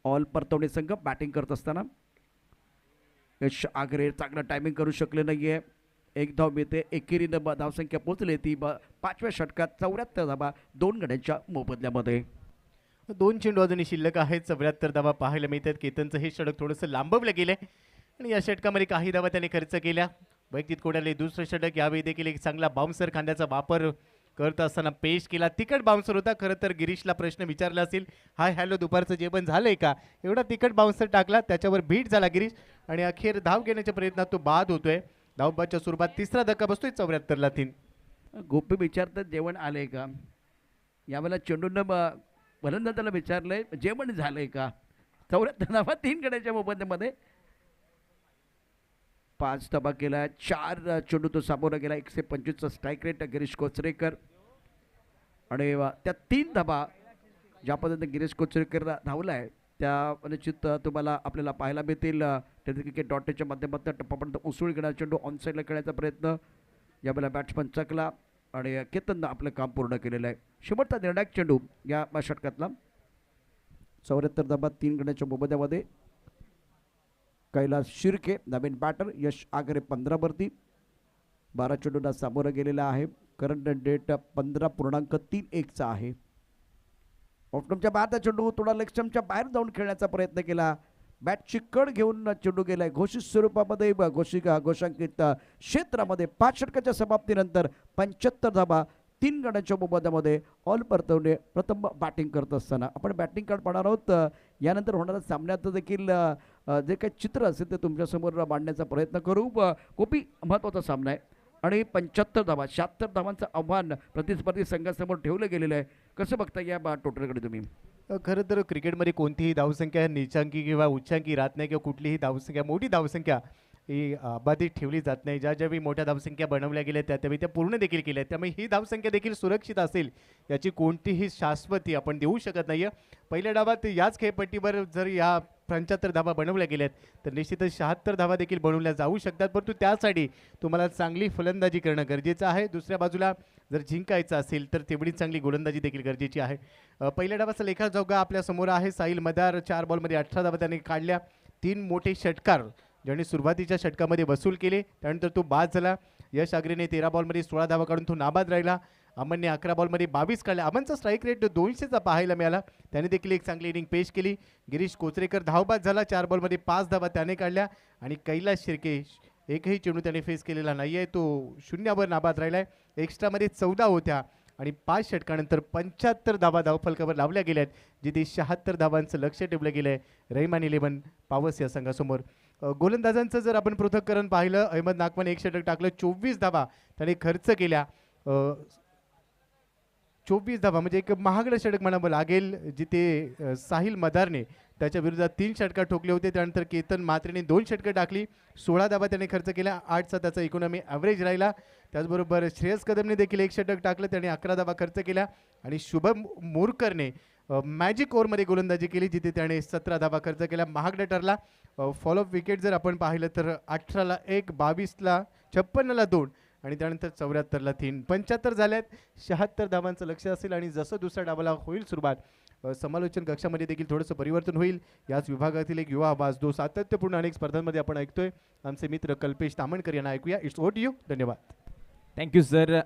ऑल परतवणे संघ बॅटिंग करत असताना यश आगरे चांगलं टायमिंग करू शकले नाही आहे. एक धाव मिळते. एकेरीनं धावसंख्या पोहोचली ती 5व्या षटकात 74 धावा 2 गड्यांच्या मोबदल्यामध्ये. 2 चेंडू अजूनही शिल्लक आहेत. 74 धावा पाहायला मिळतात. केतनचं हे षटक थोडंसं लांबवलं गेलंय आणि या षटकामध्ये काही धावा त्याने खर्च केल्या. वैयक्तिक कोणाले दुसरं षटक यावेळी देखील एक चांगला बाउन्सर खांद्याचा वापर करत असताना पेश केला. तिकट बाउन्सर होता. खरं तर गिरीशला प्रश्न विचारला असेल, हाय हॅलो दुपारचं जेवण झालंय का, एवढा तिकट बाउन्सर टाकला. त्याच्यावर बीट झाला गिरीश आणि अखेर धाव घेण्याच्या प्रयत्नात तो बाद होतोय. धावबाच्या स्वरूपात तिसरा धक्का बसतोय 74ला 3. गोपी विचारतात जेवण आलंय का. यावेळेला चेंडूनं फलंदाजाला विचारलंय जेवण झालंय का. 74 धावा 3 गड्याच्या मोबदल्यामध्ये. 5 धावा केला. 4 चेंडू तो सामोरा गेला. 125चा स्ट्राईक रेट गिरीश कोचरेकर आणि त्या 3 धावा ज्या पद्धतीने गिरीश कोचरेकर धावलाय त्या निश्चित तुम्हाला आपल्याला पाहायला मिळतील. क्रिकेट.च्या माध्यमातून टप्पापर्यंत उसळी घेणार चेंडू ऑन साईडला खेळण्याचा प्रयत्न यावेळेला बॅट्समन चकला आणि केतननं आपलं काम पूर्ण केलेलं आहे. शेवटचा निर्णायक चेंडू या षटकातला. 74 धावा 3 गड्याच्या मोबदल्यामध्ये. कैलास शिर्के नवीन बॅटर. यश आगरे 15 वरती. 12 चेंडूंना सामोरं गेलेला आहे. करंट डेट 15.31चा आहे. ऑफस्टंपच्या बाहेरचा चेंडू थोडा लेग स्टंपच्या बाहेर जाऊन खेळण्याचा प्रयत्न केला. बॅटची कड घेऊन चेंडू गेलाय. घोषित स्वरूपामध्ये घोषांकित क्षेत्रामध्ये 5 षटकाच्या समाप्तीनंतर 75 धावा 3 गड्यांच्या मोबदल्यामध्ये. ऑल परतवणे प्रथम बॅटिंग करत असताना आपण बॅटिंग कार्ड पाहणार आहोत. यानंतर होणाऱ्या सामन्याचं देखील जे काही चित्र असेल ते तुमच्यासमोर मांडण्याचा प्रयत्न करू. खूपही महत्त्वाचा सामना आहे आणि 75 धावा 76 धावांचं आव्हान प्रतिस्पर्धी संघासमोर ठेवलं गेलेलं आहे. कसं बघता या टोटलकडे तुम्ही. खरं तर क्रिकेटमध्ये कोणतीही धावसंख्या नीचांकी किंवा उच्चांकी राहत नाही किंवा कुठलीही धावसंख्या मोठी धावसंख्या ही अबाधित ठेवली जात नाही. ज्या ज्यावेळी मोठ्या धावसंख्या बनवल्या गेल्या त्यावेळी त्या पूर्ण देखील केल्या. त्यामुळे ही धावसंख्या देखील सुरक्षित असेल याची कोणतीही शाश्वती आपण देऊ शकत नाही. पहिल्या डावात याच खेळपट्टीवर जर या 75 धावा बनवल्या गेल्यात तर निश्चितच 76 धावा देखील बनवल्या जाऊ शकतात. परंतु त्यासाठी तुम्हाला चांगली फलंदाजी करणं गरजेचं आहे. दुसऱ्या बाजूला जर जिंकायचं असेल तर तेवढीच चांगली गोलंदाजी देखील गरजेची आहे. पहिल्या डावाचा लेखाजोखा आपल्या समोर आहे. साहिल मदार 4 बॉलमध्ये 18 धावा त्याने काढल्या. 3 मोठे षटकार ज्याने सुरुवातीच्या षटकामध्ये वसूल केले त्यानंतर तो बाद झाला. यश आगरेने 13 बॉलमध्ये 16 धावा काढून तो नाबाद राहिला. अमनने 11 बॉलमध्ये 22 काढल्या. अमनचा स्ट्राईक रेट 200चा पाहायला मिळाला. त्याने देखील एक चांगली इनिंग पेश केली. गिरीश कोचरेकर धावबाद झाला. 4 बॉलमध्ये 5 धावा त्याने काढल्या आणि कैलास शिर्के एकही चेंडू त्याने फेस केलेला नाही आहे. तो 0वर नाबाद राहिला आहे. एक्स्ट्रामध्ये 14 होत्या आणि 5 षटकानंतर 75 धावा धावफलकावर लावल्या गेल्या आहेत जिथे 76 धावांचं लक्ष ठेवलं गेलं आहे रहमान 11 पॉवर्स या संघासमोर. गोलंदाजांचं जर आपण पृथक्करण पाहिलं अहमद नागवाने 1 षटक टाकलं. 24 धावा त्याने खर्च केल्या. 24 धावा म्हणजे एक महागडं षटक म्हणावं लागेल जिथे साहिल मदारने त्याच्या विरोधात 3 षटकं ठोकले होते. त्यानंतर केतन म्हात्रेने 2 षटकं टाकली. 16 धावा त्याने खर्च केल्या. 8चा त्याचा इकॉनॉमी ॲव्हरेज राहिला. त्याचबरोबर श्रेयस कदमने देखील 1 षटक टाकलं. त्याने 11 धावा खर्च केल्या आणि शुभम मोरकरने मॅजिक ओव्हरमध्ये गोलंदाजी केली जिथे त्याने 17 धावा खर्च केल्या. महागडा ठरला. फॉलोअप विकेट जर आपण पाहिलं तर 18ला 1, 22ला 56ला 2 आणि त्यानंतर 74ला 3. 75 झाल्यात. 76 धावांचं लक्ष असेल आणि जसं दुसऱ्या डावाला होईल सुरुवात समालोचन कक्षामध्ये देखील थोडंसं परिवर्तन होईल. याच विभागातील एक युवा आवाज जो सातत्यपूर्ण अनेक स्पर्धांमध्ये आपण ऐकतोय आमचे मित्र कल्पेश तामणकर यांना ऐकूया. It's over to you. धन्यवाद. Thank you sir.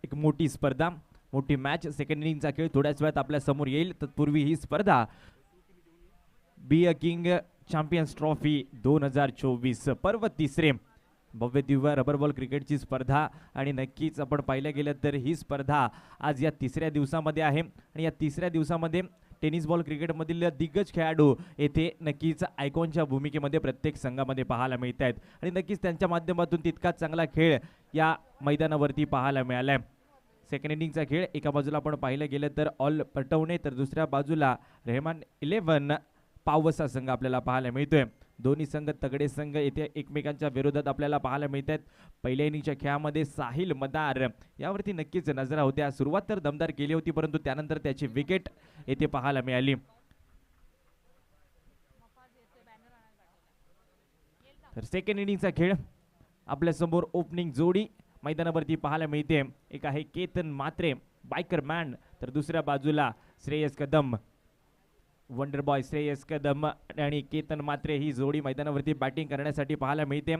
एक मोठी स्पर्धा मोठी मॅच सेकंड इनिंगचा खेळ थोड्याच वेळात आपल्या समोर येईल. तत्पूर्वी ही स्पर्धा be a king champions trophy 2024 पर्व तिसरे भव्य दिव्य रबर बॉल क्रिकेटची स्पर्धा आणि नक्कीच आपण पाहिलं गेलं तर ही स्पर्धा आज या 3ऱ्या दिवसामध्ये आहे आणि या 3ऱ्या दिवसामध्ये टेनिस बॉल क्रिकेटमधील दिग्गज खेळाडू येथे नक्कीच आयकॉनच्या भूमिकेमध्ये प्रत्येक संघामध्ये पाहायला मिळत आहेत आणि नक्कीच त्यांच्या माध्यमातून तितकाच चांगला खेळ या मैदानावरती पाहायला मिळाला आहे. सेकंड इनिंगचा खेळ एका बाजूला आपण पाहिलं गेलं तर ऑल पटवणे तर दुसऱ्या बाजूला रहमान 11 पावसा संघ आपल्याला पाहायला मिळतोय. दोन्ही संघ तगडे संघ येथे एकमेकांच्या विरोधात आपल्याला पाहायला मिळत आहेत. पहिल्या इनिंगच्या खेळामध्ये साहिल मदार यावरती नक्कीच नजरा होत्या. सुरुवात तर दमदार केली होती परंतु त्यानंतर त्याची विकेट येथे पाहायला मिळाली. तर सेकंड इनिंगचा खेळ आपल्या समोर ओपनिंग जोडी मैदानावरती पाहायला मिळते. एक आहे केतन म्हात्रे बायकर मॅन, तर दुसऱ्या बाजूला श्रेयस कदम वंडर बॉय श्रेयस कदम आणि केतन म्हात्रे ही जोडी मैदानावरती बॅटिंग करण्यासाठी पाहायला मिळते.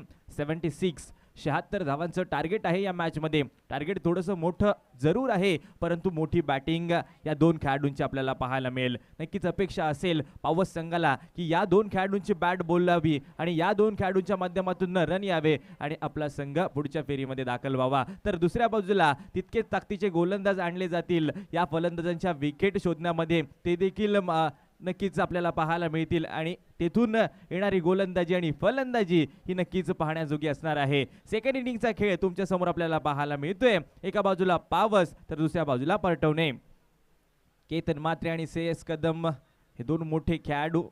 76 धावांचं टार्गेट आहे या मॅचमध्ये. टार्गेट थोडंसं मोठं जरूर आहे, परंतु मोठी बॅटिंग या दोन खेळाडूंची आपल्याला पाहायला मिळेल. नक्कीच अपेक्षा असेल पावस संघाला की या दोन खेळाडूंची बॅट बोलावी आणि या दोन खेळाडूंच्या माध्यमातून रन यावे आणि आपला संघ पुढच्या फेरीमध्ये दाखल व्हावा. तर दुसऱ्या बाजूला तितकेच ताकदीचे गोलंदाज आणले जातील या फलंदाजांच्या विकेट शोधण्यामध्ये. ते देखील नक्कीच आपल्याला पाहायला मिळतील आणि तेथून येणारी गोलंदाजी आणि फलंदाजी ही नक्कीच पाहण्याजोगी असणार आहे. सेकंड इनिंगचा खेळ तुमच्या समोर आपल्याला पाहायला मिळतोय. एका बाजूला पावस तर दुसऱ्या बाजूला परटवणे. केतन म्हात्रे आणि श्रेयस कदम हे दोन मोठे खेळाडू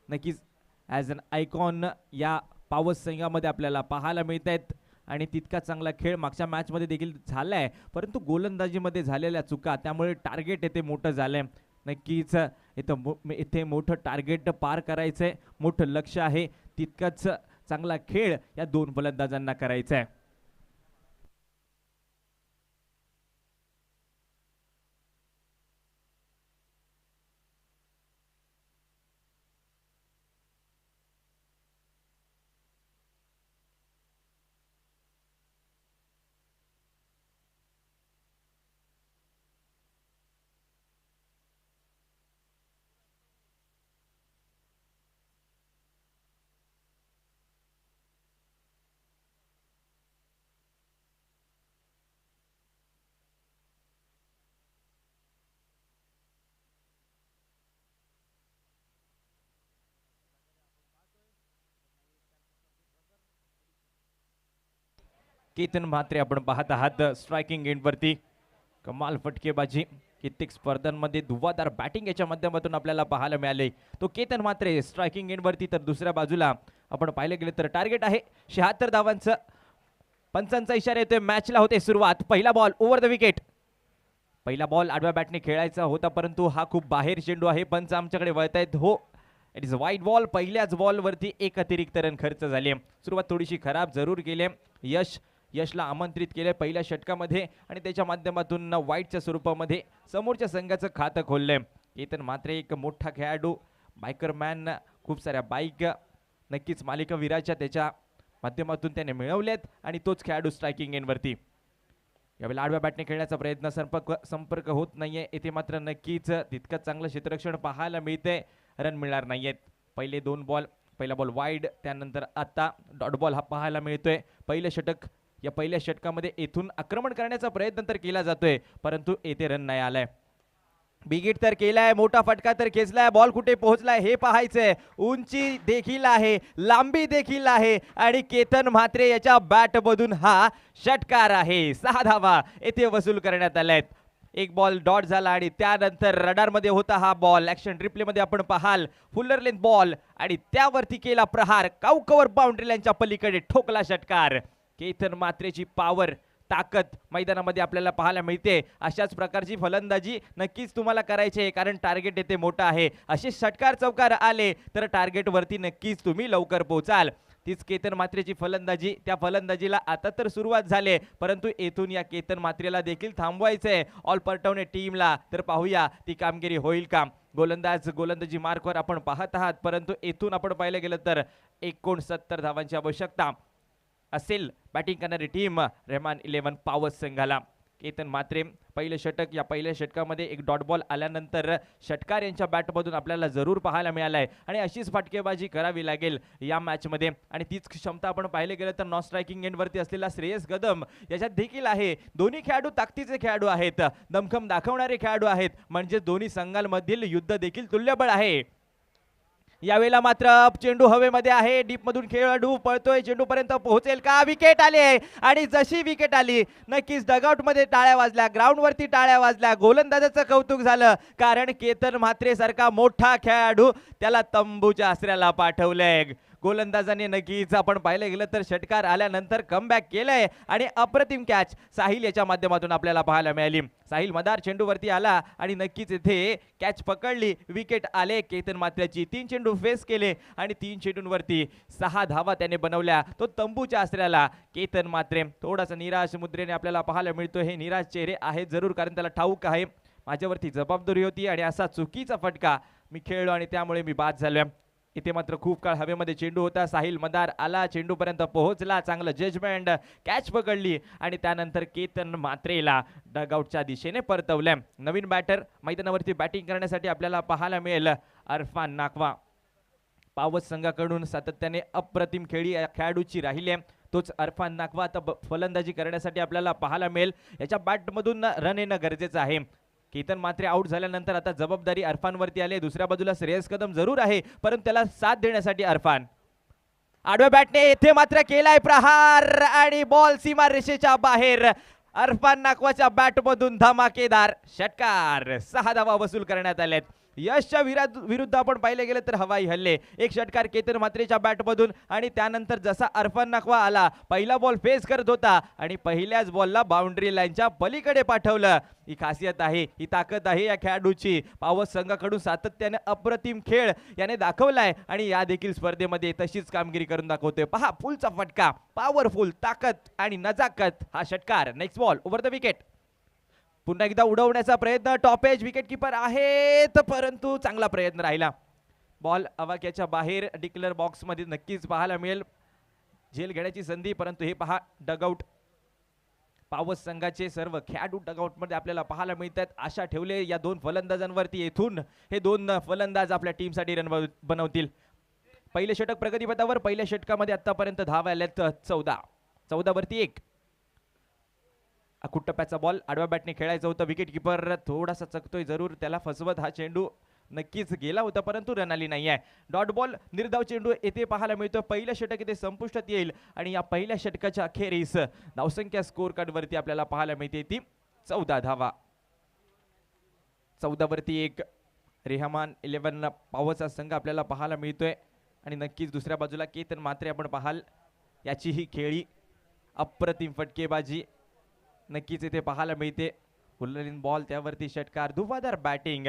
नक्कीच ॲज अन आयकॉन या पावस संघामध्ये आपल्याला पाहायला मिळत आहेत आणि तितका चांगला खेळ मागच्या मॅचमध्ये देखील झालाय, परंतु गोलंदाजीमध्ये झालेल्या चुका त्यामुळे टार्गेट येथे मोठं झालंय. नक्कीच इथे मोठं टार्गेट पार करायचंय, मोठं लक्ष आहे. तितकाच चांगला खेळ या दोन फलंदाजांना करायचा आहे. केतन म्हात्रे आपण पाहत आहात स्ट्रायकिंग एंडवरती. कमाल फटकेबाजी, कित्येक स्पर्धांमध्ये धुव्वाधार बॅटिंग याच्या माध्यमातून आपल्याला पाहायला मिळाले. तो केतन म्हात्रे स्ट्रायकिंग एंडवरती. तर दुसऱ्या बाजूला आपण पाहिले गेले तर टार्गेट आहे 76 धावांचं. पंचांचा इशारा येतोय, मॅचला होते सुरुवात. पहिला बॉल ओव्हर द विकेट. पहिला बॉल आडव्या बॅटने खेळायचा होता, परंतु हा खूप बाहेर चेंडू आहे. पंच आमच्याकडे वळतायत. हो, इट इज वाईड बॉल. पहिल्याच बॉलवरती एक अतिरिक्त रन खर्च झाले. सुरुवात थोडीशी खराब जरूर केली. यशला आमंत्रित केले पहिल्या षटकामध्ये आणि त्याच्या माध्यमातून वाईटच्या स्वरूपामध्ये समोरच्या संघाचं खातं खोललंय. केतन म्हात्रे एक मोठा खेळाडू, बायकर मॅन, खूप साऱ्या बाईक नक्कीच मालिकावीराच्या त्याच्या माध्यमातून त्याने मिळवल्यात आणि तोच खेळाडू स्ट्रायकिंग एंडवरती. यावेळी आडव्या बॅटने खेळण्याचा प्रयत्न संपर्क होत नाहीये. येथे मात्र नक्कीच तितकंच चांगलं क्षेत्ररक्षण पाहायला मिळतंय. रन मिळणार नाहीयेत. पहिले दोन बॉल, पहिला बॉल वाईड, त्यानंतर आता डॉट बॉल हा पाहायला मिळतोय. पहिलं षटक, या पहिल्या षटकामध्ये येथून आक्रमण करण्याचा प्रयत्न तर केला जातोय, परंतु येथे रन नाही आलाय. बिगिट तर केलाय, मोठा फटका तर खेचलाय. बॉल कुठे पोहोचलाय हे पाहायचंय. उंची देखील आहे, लांबी देखील आहे आणि केतन म्हात्रे याच्या बॅट मधून हा षटकार आहे. 6 धावा येथे वसूल करण्यात आल्यात. एक बॉल डॉट झाला आणि त्यानंतर रडारमध्ये होता हा बॉल. ऍक्शन रिप्ले मध्ये आपण पाहाल फुल्लर लेंथ बॉल आणि त्यावरती केला प्रहार. काउकवर बाउंड्री लाईनच्या पलीकडे ठोकला षटकार. केतन म्हात्रेची पॉवर, ताकद मैदानामध्ये आपल्याला पाहायला मिळते. अशाच प्रकारची फलंदाजी नक्कीच तुम्हाला करायची आहे, कारण टार्गेट येथे मोठं आहे. असे षटकार चौकार आले तर टार्गेट वरती नक्कीच तुम्ही लवकर पोहोचाल. तीच केतन म्हात्रेची फलंदाजी, त्या फलंदाजीला आता तर सुरुवात झाली, परंतु येथून या केतन म्हात्रेला देखील थांबवायचंय ऑल परटवणे टीमला. तर पाहूया ती कामगिरी होईल का. गोलंदाजी मार्कवर आपण पाहत आहात, परंतु येथून आपण पाहिलं गेलं तर 69 धावांची आवश्यकता असेल बॅटिंग करणारी टीम रहमान 11 पावस संघाला. केतन म्हात्रे पहिलं षटक, या पहिल्या षटकामध्ये एक डॉट बॉल आल्यानंतर षटकार यांच्या बॅटमधून आपल्याला जरूर पाहायला मिळालाय आणि अशीच फटकेबाजी करावी लागेल या मॅचमध्ये. आणि तीच क्षमता आपण पाहिले गेलं तर नॉन स्ट्रायकिंग एंडवरती असलेला श्रेयस कदम याच्यात देखील आहे. दोन्ही खेळाडू ताकदीचे खेळाडू आहेत, दमखम दाखवणारे खेळाडू आहेत, म्हणजे दोन्ही संघांमधील युद्ध देखील तुल्यबळ आहे. यावेळेला मात्र चेंडू हवेमध्ये आहे, डीप मधून खेळाडू पळतोय, चेंडू पर्यंत पोहोचेल का. विकेट आली आहे आणि जशी विकेट आली नक्कीच डगआउट मध्ये टाळ्या वाजल्या, ग्राउंड वरती टाळ्या वाजल्या. गोलंदाजाचं कौतुक झालं, कारण केतन म्हात्रे सारखा मोठा खेळाडू त्याला तंबूच्या आसऱ्याला पाठवलंय. गोलंदाजाने नक्कीच आपण पाहिलं गेलं तर षटकार आल्यानंतर कमबॅक केलंय आणि अप्रतिम कॅच साहिल याच्या माध्यमातून आपल्याला पाहायला मिळाली. साहिल मदार चेंडूवरती आला आणि नक्कीच इथे कॅच पकडली. विकेट आले केतन मात्रेची. 3 चेंडू फेस केले आणि 3 चेंडूंवरती 6 धावा त्याने बनवल्या. तो तंबूच्या आसऱ्याला केतन मात्रे. थोडासा निराश मुद्रेने आपल्याला पाहायला मिळतो. हे निराश चेहरे आहेत जरूर, कारण त्याला ठाऊक आहे माझ्यावरती जबाबदारी होती आणि असा चुकीचा फटका मी खेळलो आणि त्यामुळे मी बाद झालोय. इथे मात्र खूप काळ हवेमध्ये चेंडू होता. साहिल मदार आला, चेंडूपर्यंत पोहोचला, चांगलं जजमेंट, कॅच पकडली आणि त्यानंतर केतन मात्रेला डगआउटच्या दिशेने परतवलंय. नवीन बॅटर मैदानावरती बॅटिंग करण्यासाठी आपल्याला पाहायला मिळेल अरफान नाकवा. पावस संघाकडून सातत्याने अप्रतिम खेळी या खेळाडूची राहिली आहे. तोच अरफान नाकवा आता फलंदाजी करण्यासाठी आपल्याला पाहायला मिळेल. याच्या बॅटमधून रन येणं गरजेचं आहे. केतन मात्रे आउट झाल्यानंतर आता जबाबदारी अरफानवरती आली. दुसऱ्या बाजूला श्रेयस कदम जरूर आहे, परंतु त्याला साथ देण्यासाठी अरफान आडव्या बॅटने येथे मात्र केलाय प्रहार आणि बॉल सीमा रेषेच्या बाहेर. अरफान नाकवाच्या बॅटमधून धमाकेदार षटकार. 6 धावा वसूल करण्यात आल्यात. यशच्या विरुद्ध आपण पाहिले गेले तर हवाई हल्ले. एक षटकार केतन मात्रेच्या बॅटमधून आणि त्यानंतर जसा अरफान नाकवा आला, पहिला बॉल फेस करत होता आणि पहिल्याच बॉलला बाउंड्री लाईनच्या पलीकडे पाठवलं. ही खासियत आहे, ही ताकद आहे या खेळाडूची. पावस संघाकडून सातत्याने अप्रतिम खेळ याने दाखवलाय आणि या देखील स्पर्धेमध्ये तशीच कामगिरी करून दाखवतोय. पहा, फुलचा फटका, पॉवरफुल, ताकद आणि नजाकत हा षटकार. Next ball over the wicket. पुन्हा एकदा उडवण्याचा प्रयत्न. टॉपेज विकेट किपर आहेत, परंतु चांगला प्रयत्न राहिला. बॉल आवाक्याच्या बाहेर डिक्लेअर बॉक्स मध्ये नक्कीच पाहायला मिळेल झेल घेण्याची संधी, परंतु हे पहा डगआउट. पावस संघाचे सर्व खेळाडू डगआउट मध्ये आपल्याला पाहायला मिळतात. आशा ठेवले या 2 फलंदाजांवरती. येथून हे 2 फलंदाज आपल्या टीमसाठी रन बनवतील. पहिले षटक प्रगतीपथावर. पहिल्या षटकामध्ये आतापर्यंत धावा आल्यात 14 वरती 1. टप्प्याचा बॉल आडव्या बॅटने खेळायचं होतं. विकेट किपर थोडासा चकतोय जरूर, त्याला फसवत हा चेंडू नक्कीच गेला होता, परंतु रन आली नाही आहे. डॉट बॉल निर्धाव चेंडू येथे पाहायला मिळतो. पहिलं षटक इथे संपुष्टात येईल आणि या पहिल्या षटकाच्या अखेरीस धावसंख्या स्कोर कार्ड वरती आपल्याला पाहायला मिळते ती 14 धावा. 14 वरती 1. रेहमान 11 पावसचा संघ आपल्याला पाहायला मिळतोय आणि नक्कीच दुसऱ्या बाजूला केतन मात्रे आपण पाहाल. याची ही खेळी, अप्रतिम फटकेबाजी नक्कीच इथे पाहायला मिळते. फुलरीन बॉल, त्यावरती षटकार, धुवाधार बॅटिंग.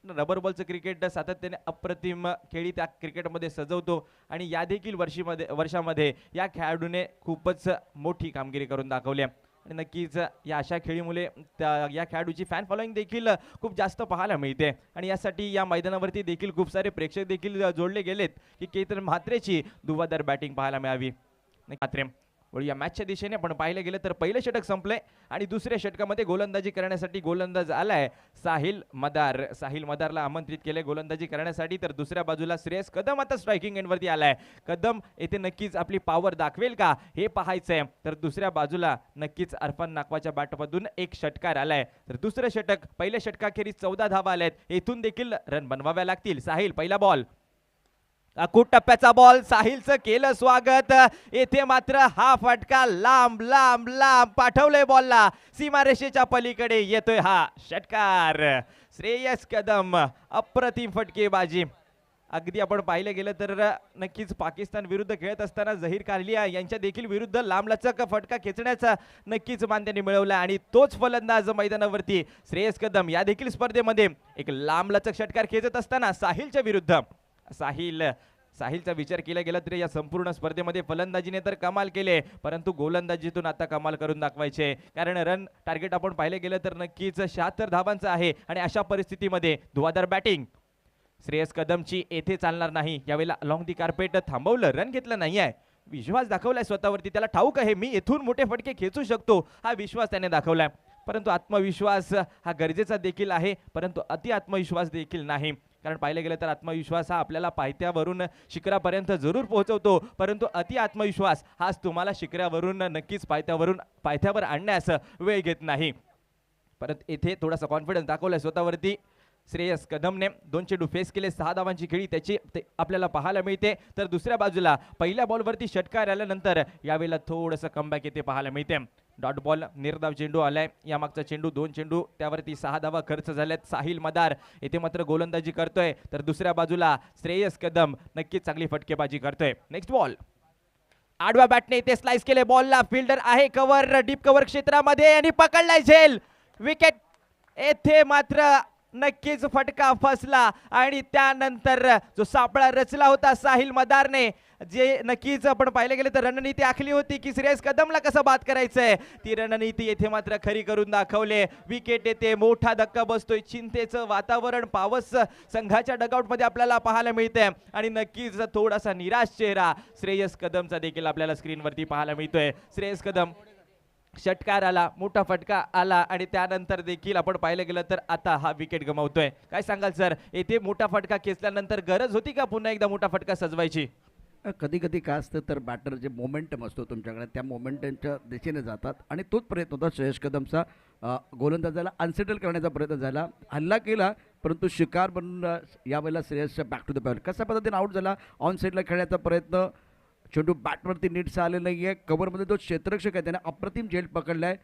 रबर बॉलचं क्रिकेट सातत्याने अप्रतिम खेळी त्या क्रिकेटमध्ये सजवतो आणि या देखील वर्षामध्ये या खेळाडूने खूपच मोठी कामगिरी करून दाखवली आहे. आणि नक्कीच या अशा खेळीमुळे या खेळाडूची फॅन फॉलोईंग देखील खूप जास्त पाहायला मिळते आणि यासाठी या मैदानावरती देखील खूप सारे प्रेक्षक देखील जोडले गेलेत की केतन म्हात्रेची धुवाधार बॅटिंग पाहायला मिळावी. मात्रे या मॅचच्या दिशेने आपण पाहिलं गेलं तर पहिलं षटक संपलंय आणि दुसऱ्या षटकामध्ये गोलंदाजी करण्यासाठी गोलंदाज आलाय साहिल मदार. साहिल मदारला आमंत्रित केले गोलंदाजी करण्यासाठी. तर दुसऱ्या बाजूला श्रेयस कदम आता स्ट्रायकिंग एंडवरती आलाय. कदम येथे नक्कीच आपली पॉवर दाखवेल का हे पाहायचंय. तर दुसऱ्या बाजूला नक्कीच अरफान नाकवाच्या बॅटमधून एक षटकार आलाय. तर दुसरं षटक, पहिल्या षटकाखेरीज 14 धावा आल्यात. येथून देखील रन बनवाव्या लागतील. साहिल पहिला बॉल, टप्प्याचा बॉल, साहिलचं केलं स्वागत. येथे मात्र हा फटका लांब लांब लांब पाठवलंय बॉलला. सीमारेषेच्या पलीकडे येतोय हा षटकार. श्रेयस कदम, अप्रतिम फटकेबाजी. अगदी आपण पाहिलं गेलं तर नक्कीच पाकिस्तान विरुद्ध खेळत असताना झहीर कालिया यांच्या देखील विरुद्ध लांबलचक फटका खेचण्याचा नक्कीच मान त्यांनी मिळवला आणि तोच फलंदाज मैदानावरती श्रेयस कदम या देखील स्पर्धेमध्ये एक लांबलचक षटकार खेचत असताना साहिलच्या विरुद्ध. साहिलचा विचार केला गेला तरी या संपूर्ण स्पर्धेमध्ये फलंदाजीने तर कमाल केले, परंतु गोलंदाजीतून आता कमाल करून दाखवायचे. कारण रन टार्गेट आपण पाहिले गेलं तर नक्कीच 76 धावांचं आहे आणि अशा परिस्थितीमध्ये धुवाधार बॅटिंग श्रेयस कदमची येथे चालणार नाही. यावेळेला अलॉंग दी कार्पेट थांबवलं, रन घेतलं नाही आहे. विश्वास दाखवलाय स्वतःवरती. त्याला ठाऊक आहे मी इथून मोठे फटके खेचू शकतो, हा विश्वास त्याने दाखवलाय. परंतु आत्मविश्वास हा गरजेचा देखील आहे, परंतु अति आत्मविश्वास देखील नाही. कारण पाहिलं गेलं तर आत्मविश्वास हा आपल्याला पायथ्यावरून शिखरापर्यंत जरूर पोहोचवतो, परंतु अति आत्मविश्वास हाच तुम्हाला शिखरावरून नक्कीच पायथ्यावर आणण्यास वेळ घेत नाही. परत येथे थोडासा कॉन्फिडन्स दाखवलाय स्वतःवरती श्रेयस कदमने. 2 चेंडू फेस केले, 6 धावांची खेळी त्याची आपल्याला पाहायला मिळते. तर दुसऱ्या बाजूला पहिल्या बॉलवरती षटकार आल्यानंतर यावेळेला थोडंसं कमबॅक येथे पाहायला मिळते. डॉट बॉल निर्धाव चेंडू आलाय. या मागचा चेंडू 2 चेंडू त्यावरती 6 धावा खर्च झाल्यात. साहिल मदार येथे मात्र गोलंदाजी करतोय, तर दुसऱ्या बाजूला श्रेयस कदम नक्कीच चांगली फटकेबाजी करतोय. नेक्स्ट बॉल आडव्या बॅटने इथे स्लाइस केले बॉलला. फिल्डर आहे कव्हर, डीप कव्हर क्षेत्रामध्ये आणि पकडलाय झेल. विकेट येथे मात्र नक्कीच फटका फसला आणि त्यानंतर जो सापळा रचला होता साहिल मदारने, जे नक्कीच आपण पाहिलं गेलं तर रणनीती आखली होती की श्रेयस कदमला कसं बाद करायचंय, ती रणनीती येथे मात्र खरी करून दाखवले. विकेट येते, मोठा धक्का बसतोय. चिंतेचं वातावरण पावस संघाच्या डगआउट मध्ये आपल्याला पाहायला मिळतंय आणि नक्कीच थोडासा निराश चेहरा श्रेयस कदमचा देखील आपल्याला स्क्रीनवरती पाहायला मिळतोय. श्रेयस कदम षटकार आला, मोठा फटका आला आणि त्यानंतर देखील आपण पाहिलं गेलं तर आता हा विकेट गमावतोय. काय सांगाल सर, येथे मोठा फटका खेचल्यानंतर गरज होती का पुन्हा एकदा मोठा फटका सजवायची? कधी कधी काय असतं तर बॅटर जे मोमेंटम असतो तुमच्याकडे त्या मोमेंटमच्या दिशेने जातात आणि तोच प्रयत्न होता श्रेयस कदमचा. गोलंदाजाला अनसेटल करण्याचा प्रयत्न झाला, हल्ला केला, परंतु शिकार बनून यावेळेला Shreyas back to the bat कशा पद्धतीने आउट झाला. ऑन साईडला खेळण्याचा प्रयत्न, चेंडू बॅटवरती नीटचा आलेला नाही आहे. कव्हरमध्ये जो क्षेत्ररक्षक आहे त्याने अप्रतिम झेल पकडलाय.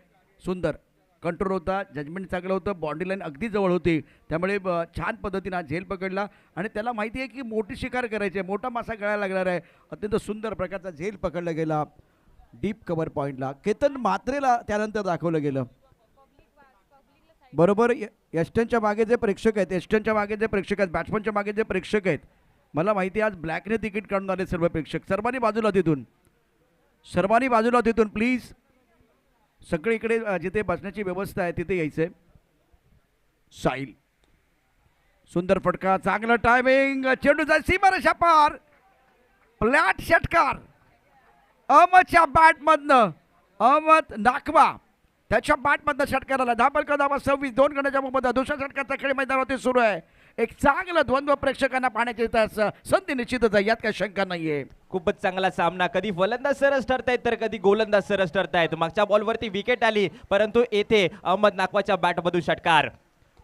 सुंदर कंट्रोल होता, जजमेंट चांगलं होतं, बॉडी लाईन अगदी जवळ होती, त्यामुळे छान पद्धतीने हा झेल पकडला आणि त्याला माहिती आहे की मोठी शिकार करायची आहे, मोठा मासा गळायला लागणार आहे. अत्यंत सुंदर प्रकारचा झेल पकडला गेला डीप कव्हर पॉईंटला. केतन म्हात्रेला त्यानंतर दाखवलं गेलं. बरोबर एस्टनच्या मागे जे प्रेक्षक आहेत, एस्टनच्या मागे जे प्रेक्षक आहेत, बॅट्समनच्या मागे जे प्रेक्षक आहेत, मला माहिती आहे आज ब्लॅकने तिकीट काढून आले सर्व प्रेक्षक. सर्वांनी बाजूला तिथून, सर्वांनी बाजूला तिथून प्लीज. सगळीकडे जिथे बसण्याची व्यवस्था आहे तिथे यायचंय. साहिल सुंदर फटका, चांगलं टायमिंग, चेंडूचा सीमारेषा पार, फ्लॅट षटकार अहमदच्या बॅटमधनं. अहमद नाकवा त्याच्या बॅटमधनं षटकाराला धाबल कदाबा 26 2 गणाच्या मोबदला. दुसऱ्या षटकाचा खेळ मैदानावरती सुरू आहे. एक चांगलं द्वंद्व प्रेक्षकांना पाहण्याची संधी निश्चितच आहे, यात काही शंका नाहीये. खूपच चांगला सामना, कधी फलंदाज सरस ठरतायत तर कधी गोलंदाज सरस ठरतायत. मागच्या बॉलवरती विकेट आली, परंतु येथे अहमद नाकवाच्या बॅटमधून षटकार.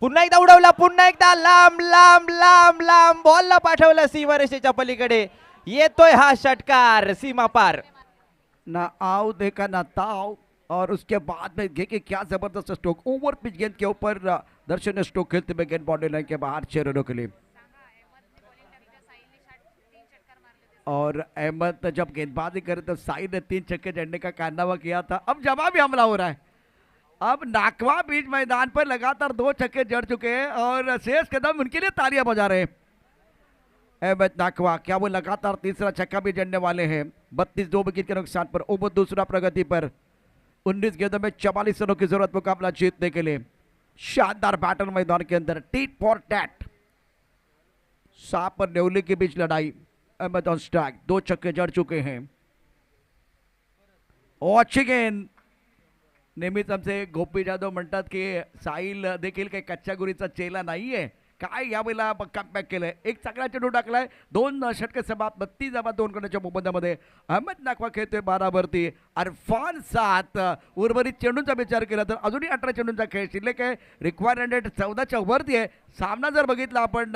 पुन्हा एकदा उडवला, पुन्हा एकदा लांब लांब लांब लांब बॉलला पाठवलं सीमारेषेच्या पलीकडे. येतोय हा षटकार सीमा पार. ना आओ देखा ना ताव, और उसके बाद में देखिए क्या जबरदस्त स्ट्रोक, ओवर पिच गेंद के ऊपर दर्शन ने स्ट्रोक खेलते हुए गेंद बाउंड्री लाइन के बाहर 6 रनों के लिए. और अहमद जब गेंदबाजी करे तो साहिल ने 3 छक्के जड़ने का कारनामा किया था. अब जवाबी हमला हो रहा है. अब नाकवा बीच मैदान पर लगातार 2 छक्के जड़ चुके हैं और श्रेयस कदम उनके लिए तालियां बजा रहे हैं. अहमद नाकवा, क्या वो लगातार तीसरा छक्का भी जड़ने वाले हैं? 32 2 विकेट के नुकसान पर ओवर दूसरा प्रगति पर. 19 गेंदों में 44 रनों की जरूरत मुकाबला जीतने के लिए. शानदार बैटल मैदान के अंदर, टीट फॉर टैट, सांप और नेवली के बीच लड़ाई. अहमद ऑन स्ट्राइक, 2 छक्के जड़ चुके हैं. अच्छी गेंद. नेहमीच आमचे गोपी जाधव म्हणतात की साहिल देखील काही कच्च्या गुरीचा चेला नाहीये. काय यावेळेला कमबॅक केलंय, एक चांगला चेंडू टाकलाय, 2 षटके समाप्त, 32 धावा 2 गणाच्या मोबदल्यामध्ये. अहमद नाकवा खेळतोय 12 वरती, अरफान 7. उर्वरित चेंडूंचा विचार केला तर अजूनही 18 चेंडूंचा खेळ शिल्लक आहे. रिक्वायरमेंट 14च्या वरती आहे. सामना जर बघितला आपण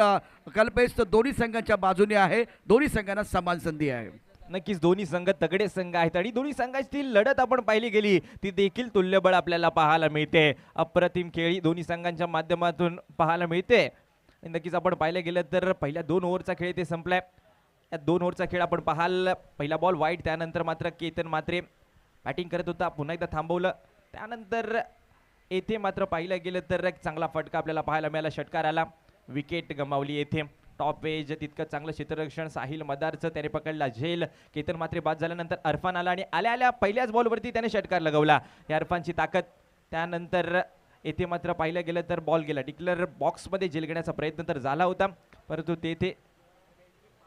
कल्पेश, तर दोन्ही संघांच्या बाजूने आहे, दोन्ही संघांना समान संधी आहे. नक्कीच दोन्ही संघ तगडे संघ आहेत आणि दोन्ही संघातील लढत आपण पाहिली गेली ती देखील तुल्यबळ आपल्याला पाहायला मिळते. अप्रतिम खेळी दोन्ही संघांच्या माध्यमातून पाहायला मिळते. नक्कीच आपण पाहिलं गेलं तर पहिल्या 2 ओव्हरचा खेळ ते संपलाय. या 2 ओव्हरचा खेळ आपण पाहाल. पहिला बॉल वाईट, त्यानंतर मात्र केतन म्हात्रे बॅटिंग करत होता, पुन्हा एकदा थांबवलं. त्यानंतर येथे मात्र पाहिलं गेलं तर एक चांगला फटका आपल्याला पाहायला मिळाला, षटकार आला, विकेट गमावली येथे. टॉप एज तितकं चांगलं क्षेत्ररक्षण साहिल मदारचं, त्याने पकडला झेल. केतन म्हात्रे बाद झाल्यानंतर अरफान आला आणि आल्या आल्या पहिल्याच बॉलवरती त्याने षटकार लगवला. या अरफानची ताकद. त्यानंतर येथे मात्र पाहिलं गेलं तर बॉल गेला, डिक्लर बॉक्समध्ये झेल घेण्याचा प्रयत्न तर झाला होता, परंतु तेथे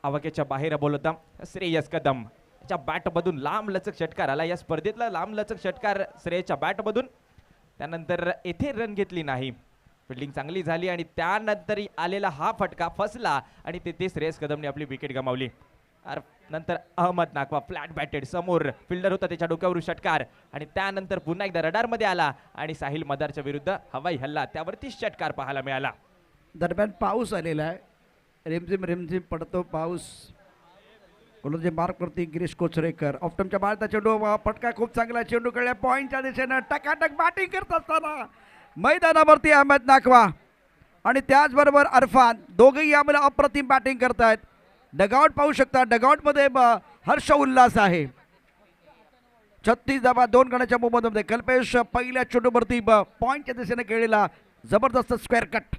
आवाक्याच्या बाहेर बॉल होता. श्रेयस कदम च्या बॅटमधून लांब लचक षटकार आला. या स्पर्धेतला लांब लचक षटकार श्रेयसच्या बॅटमधून. त्यानंतर येथे रन घेतली नाही, फिल्डिंग चांगली झाली आणि त्यानंतर आलेला हा फटका फसला आणि तेथे श्रेयस कदमने आपली विकेट गमावली. नंतर अहमद नाकवा फ्लॅट बॅटेड, समोर फिल्डर होता त्याच्या डोक्यावरून षटकार आणि त्यानंतर पुन्हा एकदा रडारमध्ये आला आणि साहिल मदारच्या विरुद्ध हवाई हल्ला, त्यावरती षटकार पाहायला मिळाला. दरम्यान पाऊस आलेला आहे, रिमझिम रिमझिम पडतो पाऊस. गोलंदाजी मार्कवरती गिरीश कोचरेकर. ऑफ्टमच्या बाहेरचा चेंडू फटका खूप चांगला चेंडू कळल्या पॉईंटच्या दिशेनं टकाटक बॅटिंग करत असताना मैदानावरती अहमद नाकवा आणि त्याचबरोबर अरफान दोघेही यामध्ये अप्रतिम बॅटिंग करतायत. डगआउट पाहू शकता, डगआउटमध्ये हर्ष उल्हास आहे. 36 धावा 2 गणाच्या मोबदल्यामध्ये कल्पेश पहिल्या चेंडूवरती पॉईंटच्या दिशेने खेळलेला जबरदस्त स्क्वेअर कट.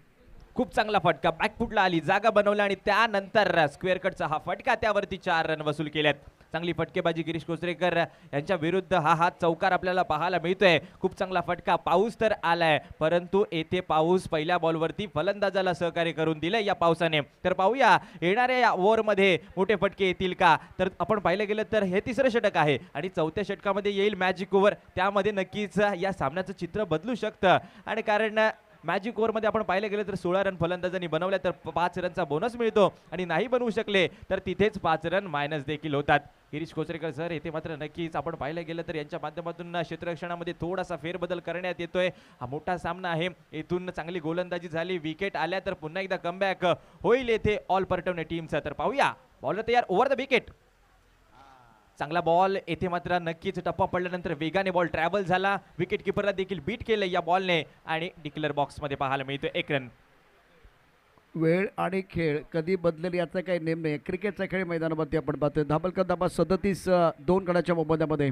खूप चांगला फटका बॅकफुटला आली, जागा बनवला आणि त्यानंतर स्क्वेअर कटचा हा फटका, त्यावरती 4 रन वसूल केल्यात. चांगली फटकेबाजी गिरीश कोचरेकर यांच्या विरुद्ध हा चौकार आपल्याला पाहायला मिळतोय. खूप चांगला फटका. पाऊस तर आलाय, परंतु येथे पाऊस पहिल्या बॉलवरती फलंदाजाला सहकार्य करून दिलंय या पावसाने. तर पाहूया येणाऱ्या या ओव्हरमध्ये मोठे फटके येतील का. तर आपण पाहिलं गेलं तर हे तिसरं षटक आहे आणि चौथ्या षटकामध्ये येईल मॅजिक ओव्हर. त्यामध्ये नक्कीच या सामन्याचं चित्र बदलू शकतं. आणि कारण मॅजिक ओव्हरमध्ये आपण पाहिलं गेलं तर 16 रन फलंदाजांनी बनवल्या तर 5 रनचा बोनस मिळतो आणि नाही बनवू शकले तर तिथेच 5 रन मायनस देखील होतात. गिरीश कोचरेकर सर येथे मात्र नक्कीच आपण पाहिलं गेलं तर यांच्या माध्यमातून क्षेत्ररक्षणामध्ये थोडासा फेरबदल करण्यात येतोय. हा मोठा सामना आहे. येथून चांगली गोलंदाजी झाली, विकेट आल्या तर पुन्हा एकदा कमबॅक होईल येथे ऑल परटवणे टीमचा. तर पाहूया बॉलर तयार, ओव्हर द विकेट. चांगला बॉल येथे मात्र नक्कीच टप्पा पडल्यानंतर वेगाने बॉल ट्रॅव्हल झाला. विकेट किपरला देखील बीट केलं या बॉलने आणि डिक्लेअर बॉक्समध्ये पाहायला मिळतो 1 रन. वेळ आणि खेळ कधी बदलेल याचा काही नेम नाही. क्रिकेटचा खेळ मैदानावरती आपण पाहतोय. धाबलकर धाबा 37 2 गणाच्या मोबदल्यामध्ये.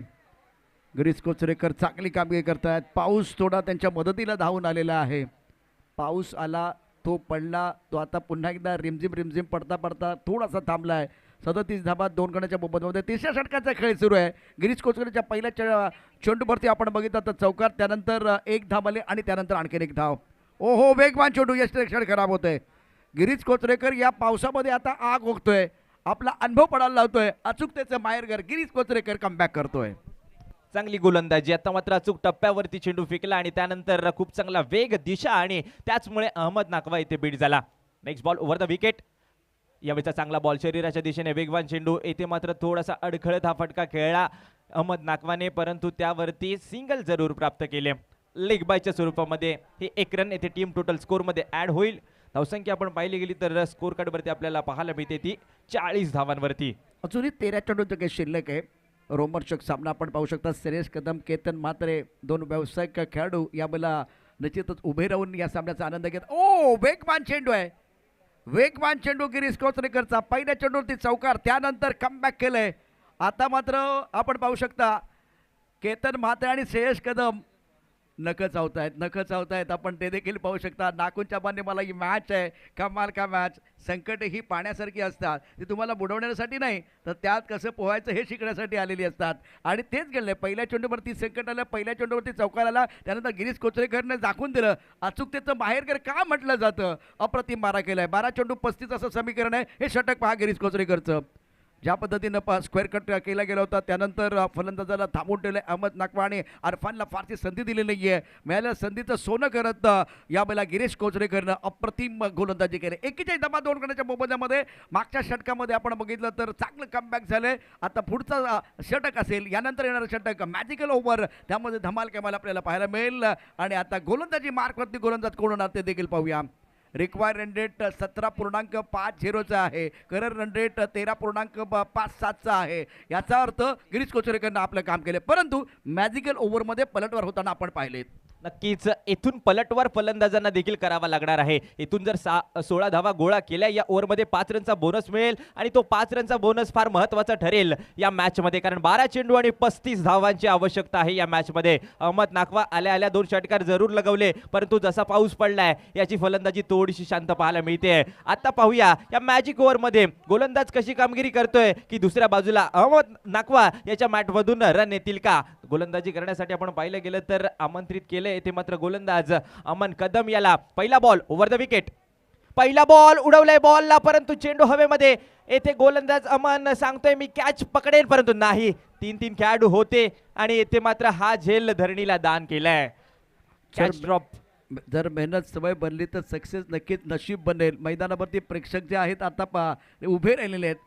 गिरीश कोचरेकर चांगली कामगिरी करतायत. पाऊस थोडा त्यांच्या मदतीला धावून आलेला आहे. पाऊस आला, तो पडला, तो आता पुन्हा एकदा रिमझिम रिमझिम पडता पडता थोडासा थांबला आहे. 37 धाबा 2 गणाच्या मोबदल्यामध्ये तिसऱ्या षटकाचा खेळ सुरू आहे. गिरीश कोचरेकरच्या पहिल्या चेंडूवरती आपण बघितलं तर चौकार, त्यानंतर 1 धाव आले आणि त्यानंतर आणखीन 1 धाव. ओहो, वेगवान चेंडू, यष्टिरक्षण खराब होतंय. गिरीश कोचरेकर या पावसामध्ये आता आग ओकतोय, आपला अनुभव पडायला लावतोय. अचूकतेचं माहेरघर गिरीश कोचरेकर कमबॅक करतोय. चांगली गोलंदाजी. आता मात्र अचूक टप्प्यावरती चेंडू फेकला आणि त्यानंतर खूप चांगला वेग, दिशा आणि त्याचमुळे अहमद नाकवा इथे बीट झाला. Next ball over the wicket. यावेळेचा चांगला बॉल शरीराच्या दिशेने वेगवान चेंडू. येथे मात्र थोडासा अडखळत हा फटका खेळला अहमद नाकवाने, परंतु त्यावरती सिंगल जरूर प्राप्त केले. लेग बायच्या स्वरूपामध्ये हे 1 रन येथे टीम टोटल स्कोरमध्ये ऍड होईल. धावसंख्या आपण पाहिली गेली तर स्कोर कार्डवरती आपल्याला पाहायला मिळते ती 40 धावांवरती. अजूनही 13 चेंडूचं काही शिल्लक आहे. रोमर्चक सामना आपण पाहू शकता. श्रेयस कदम, केतन म्हात्रे, 2 व्यावसायिक खेळाडू यावेळेला निश्चितच उभे राहून या सामन्याचा आनंद घेत. ओ, वेगवान चेंडू आहे, वेगवान चेंडू गिरीश कोचरेकरचा. पहिल्या चेंडूवरती चौकार, त्यानंतर कमबॅक केलंय. आता मात्र आपण पाहू शकता केतन म्हात्रे आणि श्रेयस कदम नखं चावतायत. आपण ते देखील पाहू शकता. नाकूनच्या बाने मला ही मॅच आहे, कमाल का मॅच. संकट ही पाण्यासारखी असतात, ती तुम्हाला बुडवण्यासाठी नाही तर त्यात कसं पोहायचं हे शिकण्यासाठी आलेली असतात. आणि तेच घडलंय. पहिल्या चेंडूवरती संकट आलं, पहिल्या चेंडूवरती चौकार आला, त्यानंतर गिरीश कोचरेकरने दाखवून दिलं अचूकतेचं माहेरघर का म्हटलं जातं. अप्रतिम मारा केलाय. 12 चेंडू 35 असं समीकरण आहे. हे षटक पहा गिरीश कोचरेकरचं. ज्या पद्धतीनं स्क्वेअर कट केला गेला होता, त्यानंतर फलंदाजाला थांबवून ठेवलं अहमद नाकवा आणि अरफानला फारशी संधी दिली नाही आहे. मिळालेल्या संधीचं सोनं करत यावेळेला गिरीश कोचरेकरनं अप्रतिम गोलंदाजी केली. 41 धावा 2 गणाच्या मोबदल्यामध्ये. मागच्या षटकामध्ये आपण बघितलं तर चांगलं कमबॅक झालंय. आता पुढचा षटक असेल, यानंतर येणारं षटक मॅजिकल ओव्हर, त्यामध्ये धमाल कमाल आपल्याला पाहायला मिळेल. आणि आता गोलंदाजी मार्कवरती गोलंदाज कोण होणार ते देखील पाहूया. रिक्वायर रन रेट 17.50चा आहे. करर रन रेट 13.57चा आहे. याचा अर्थ गिरीश कोचरेकरनं आपलं काम केले, परंतु मॅजिकल ओव्हरमध्ये पलटवार होताना आपण पाहिलेत. नक्कीच इथून पलटवार फलंदाजांना देखील करावा लागणार आहे. इथून जर 16 धावा गोळा केल्या या ओव्हरमध्ये 5 रनचा बोनस मिळेल आणि तो 5 रनचा बोनस फार महत्त्वाचा ठरेल या मॅचमध्ये, कारण 12 चेंडू आणि 35 धावांची आवश्यकता आहे या मॅचमध्ये. अहमद नाकवा आल्या आल्या 2 षटकार जरूर लगवले, परंतु जसा पाऊस पडलाय याची फलंदाजी थोडीशी शांत पाहायला मिळते. आता पाहूया या मॅजिक ओव्हरमध्ये गोलंदाज कशी कामगिरी करतोय की दुसऱ्या बाजूला अहमद नाकवा याच्या मॅटमधून रन येतील का. गोलंदाजी करण्यासाठी आपण पाहिलं गेलं तर आमंत्रित केले येथे मात्र गोलंदाज अमन कदम याला. पहिला बॉल ओव्हर द विकेट. पहिला बॉल उडवलाय बॉलला, परंतु चेंडू हवेमध्ये. येथे गोलंदाज अमन सांगतोय मी कॅच पकडेल, परंतु नाही. 3 खेळाडू होते आणि येथे मात्र हा झेल धरणीला दान केलाय. Catch drop. जर मेहनत सवय बनली तर सक्सेस नक्कीच नशीब बनेल. मैदानावरती प्रेक्षक जे आहेत आता उभे राहिलेले आहेत.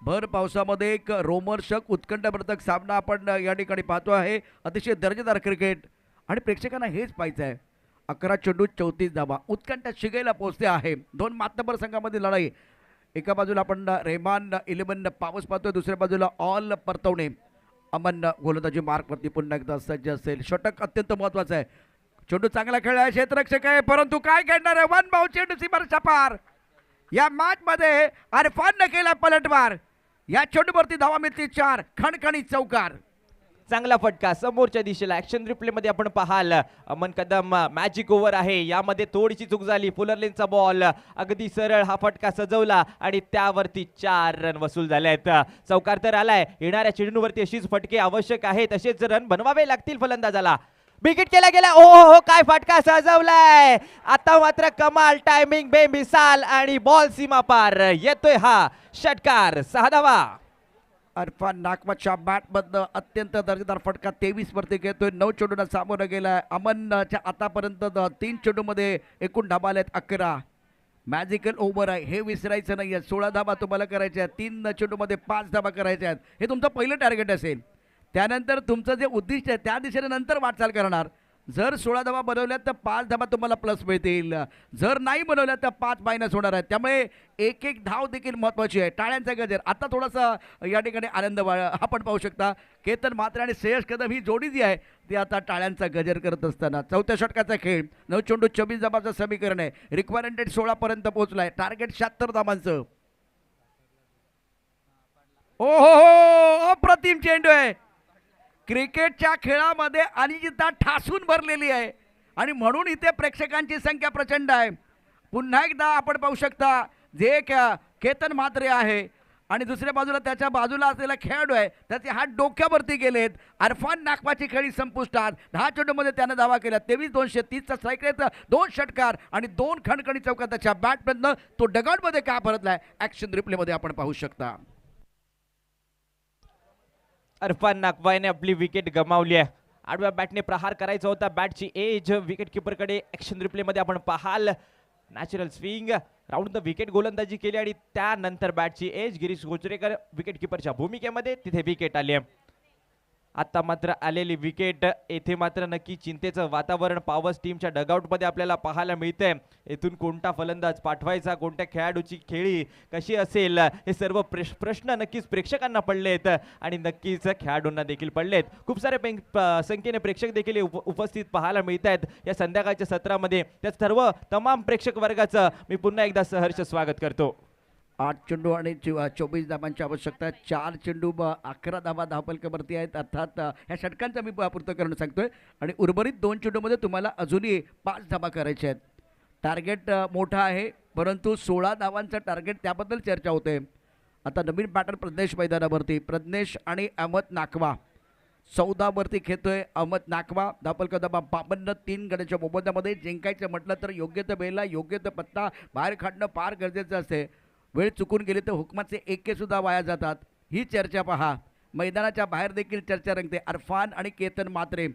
भर पावसामध्ये एक रोमर्षक उत्कंठवर्धक सामना आपण या ठिकाणी पाहतो आहे. अतिशय दर्जेदार क्रिकेट आणि प्रेक्षकांना हेच पाहिजे आहे. 11 चेंडू 34 धावा उत्कंठ शिगेला पोहोचते आहे. 2 मातबर संघामध्ये लढाई. एका बाजूला आपण रेहमान 11 पावस पाहतोय, दुसऱ्या बाजूला ऑल परतवणे अमन गोलंदाजी मार्कवरती पुन्हा एकदा सज्ज असेल. षटक अत्यंत महत्वाचं आहे. चेंडू चांगला खेळला आहे, क्षेत्ररक्षक आहे, परंतु काय करणार आहे, वन बाउंड चेंडू सीमारेषा पार. या मॅच मध्ये अरफाननं केला पलटवार. या चेंडूवरती धावा मिळतील 4, खणखणीत चौकार. चांगला फटका समोरच्या दिशेला. ऍक्शन रिप्ले मध्ये आपण पाहाल अमन कदम मॅजिक ओव्हर आहे, यामध्ये थोडीशी चूक झाली. फुलरलेनचा बॉल अगदी सरळ हा फटका सजवला आणि त्यावरती 4 रन वसूल झाले आहेत. चौकार तर आलाय. येणाऱ्या चेंडूवरती अशीच फटके आवश्यक आहेत, तसेच रन बनवावे लागतील फलंदाजाला. विकेट केला गेला. ओ हो, काय फटका सजवलाय. आता मात्र कमाल टायमिंग बेमिसाल आणि बॉल सीमा पार. येतोय हा षटकार. 6 धावा. अरफान नाकवाच्या बॅटमधनं अत्यंत दर्जेदार फटका 23 वरती घेतोय. 9 चेंडूंना सामोरं गेलाय. अमनच्या आतापर्यंत 3 चेंडूमध्ये एकूण धाबा आलेत 11. मॅजिकल ओव्हर आहे, हे विसरायचं नाहीये. 16 धाबा तुम्हाला करायच्या आहेत. 3 चेंडूमध्ये 5 धाबा करायच्या आहेत. हे तुमचं पहिलं टार्गेट असेल. त्यानंतर तुमचं जे उद्दिष्ट आहे त्या दिशेने नंतर वाटचाल करणार. जर 16 धाबा बनवल्यात तर 5 धाबा तुम्हाला प्लस मिळतील. जर नाही बनवल्या तर 5 मायनस होणार आहेत. त्यामुळे एक एक धाव देखील महत्त्वाची आहे. टाळ्यांचा गजर. आता थोडासा या ठिकाणी आनंद आपण पाहू शकता. केतन म्हात्रे आणि श्रेयस कदम ही जोडी जी आहे ती आता टाळ्यांचा गजर करत असताना. चौथ्या षटकाचा खेळ. 9 चेंडू 24 धाबाचं समीकरण आहे. रिक्वायरमेंट 16 पर्यंत पोहोचलाय. टार्गेट 76 धाबांचं. ओ हो, अप्रतिम चेंडू आहे. क्रिकेटच्या खेळामध्ये अनिश्चितता ठासून भरलेली आहे आणि म्हणून इथे प्रेक्षकांची संख्या प्रचंड आहे. पुन्हा एकदा आपण पाहू शकता जे केतन म्हात्रे आहे आणि दुसऱ्या बाजूला त्याच्या बाजूला असलेला खेळाडू आहे, त्याचे हात डोक्यावरती गेलेत. अरफान नाकवाची खेळी संपुष्टात. 10 चेंडूमध्ये त्यानं धावा केला. 23 230चा स्ट्राईक रेट, 2 षटकार आणि 2 खणखणी चौकार. त्याच्या बॅटमधनं तो डगआउटमध्ये का परतलाय ऍक्शन रिप्लेमध्ये आपण पाहू शकता. अरफान नाकवाने आपली विकेट गमावली आहे. आडव्या बॅटने प्रहार करायचा होता. बॅटची एज विकेट किपरकडे. ऍक्शन रिप्ले मध्ये आपण पाहाल natural swing round the wicket गोलंदाजी केली आणि त्यानंतर बॅटची एज. गिरीश गोचरेकर विकेट किपरच्या भूमिकेमध्ये. तिथे विकेट आली आहे. आता मात्र आलेली विकेट. येथे मात्र नक्की चिंतेचं वातावरण पॉवर्स टीमच्या डगआउटमध्ये आपल्याला पाहायला मिळतंय. येथून कोणता फलंदाज पाठवायचा, कोणत्या खेळाडूची खेळी कशी असेल, हे सर्व प्रश्न नक्कीच प्रेक्षकांना पडलेत आणि नक्कीच खेळाडूंना देखील पडलेत. खूप सारे संख्येने प्रेक्षक देखील उपस्थित पाहायला मिळत आहेत या संध्याकाळच्या सत्रामध्ये. त्या सर्व तमाम प्रेक्षक वर्गाचं मी पुन्हा एकदा सहर्ष स्वागत करतो. 8 चेंडू आणि 24 धाबांची आवश्यकता. 4 चेंडू 11 धाबा धावफलकावरती आहेत. अर्थात ह्या षटकांचा मी पूर्त करणं सांगतोय आणि उर्वरित 2 चेंडूमध्ये तुम्हाला अजूनही 5 धाबा करायच्या आहेत. टार्गेट मोठा आहे परंतु 16 धावांचं टार्गेट, त्याबद्दल चर्चा होते. आता नवीन बॅटर प्रज्ञेश मैदानावरती. प्रज्ञेश आणि अहमद नाकवा 14 वरती खेळतोय. अहमद नाकवा धावफलक धाबा 52. 3 गड्याच्या मोबदल्यामध्ये जिंकायचं म्हटलं तर योग्य तो बेला, योग्य तो पत्ता बाहेर काढणं फार गरजेचं असते. वेळ चुकून गेली तर हुकमाचे एके सुद्धा वाया जातात. ही चर्चा पहा. मैदानाच्या बाहेर देखील चर्चा रंगते. अरफान आणि केतन म्हात्रे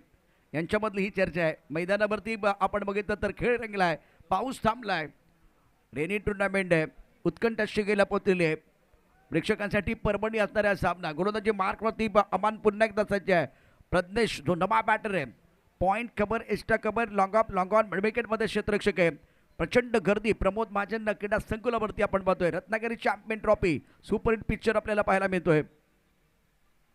यांच्यामधली ही चर्चा आहे. मैदानावरती आपण बघितलं तर खेळ रंगलाय, पाऊस थांबलाय, रेनी टुर्नामेंट आहे, उत्कंठ शिगेला पोचलेली आहे. प्रेक्षकांसाठी परभणी असणाऱ्या सामना. गोलंदाजी मार्कवरती अमान पुन्हा एकदा सज्ज आहे. प्रज्ञेश जो नवा बॅटर आहे. Point cover, extra cover, long off, long on, विकेटमध्ये क्षेत्ररक्षक आहे. प्रचंड गर्दी. प्रमोद महाजन क्रीडा संकुलावरती आपण पाहतोय. Ratnagiri champion trophy super hit picture आपल्याला पाहायला मिळतोय.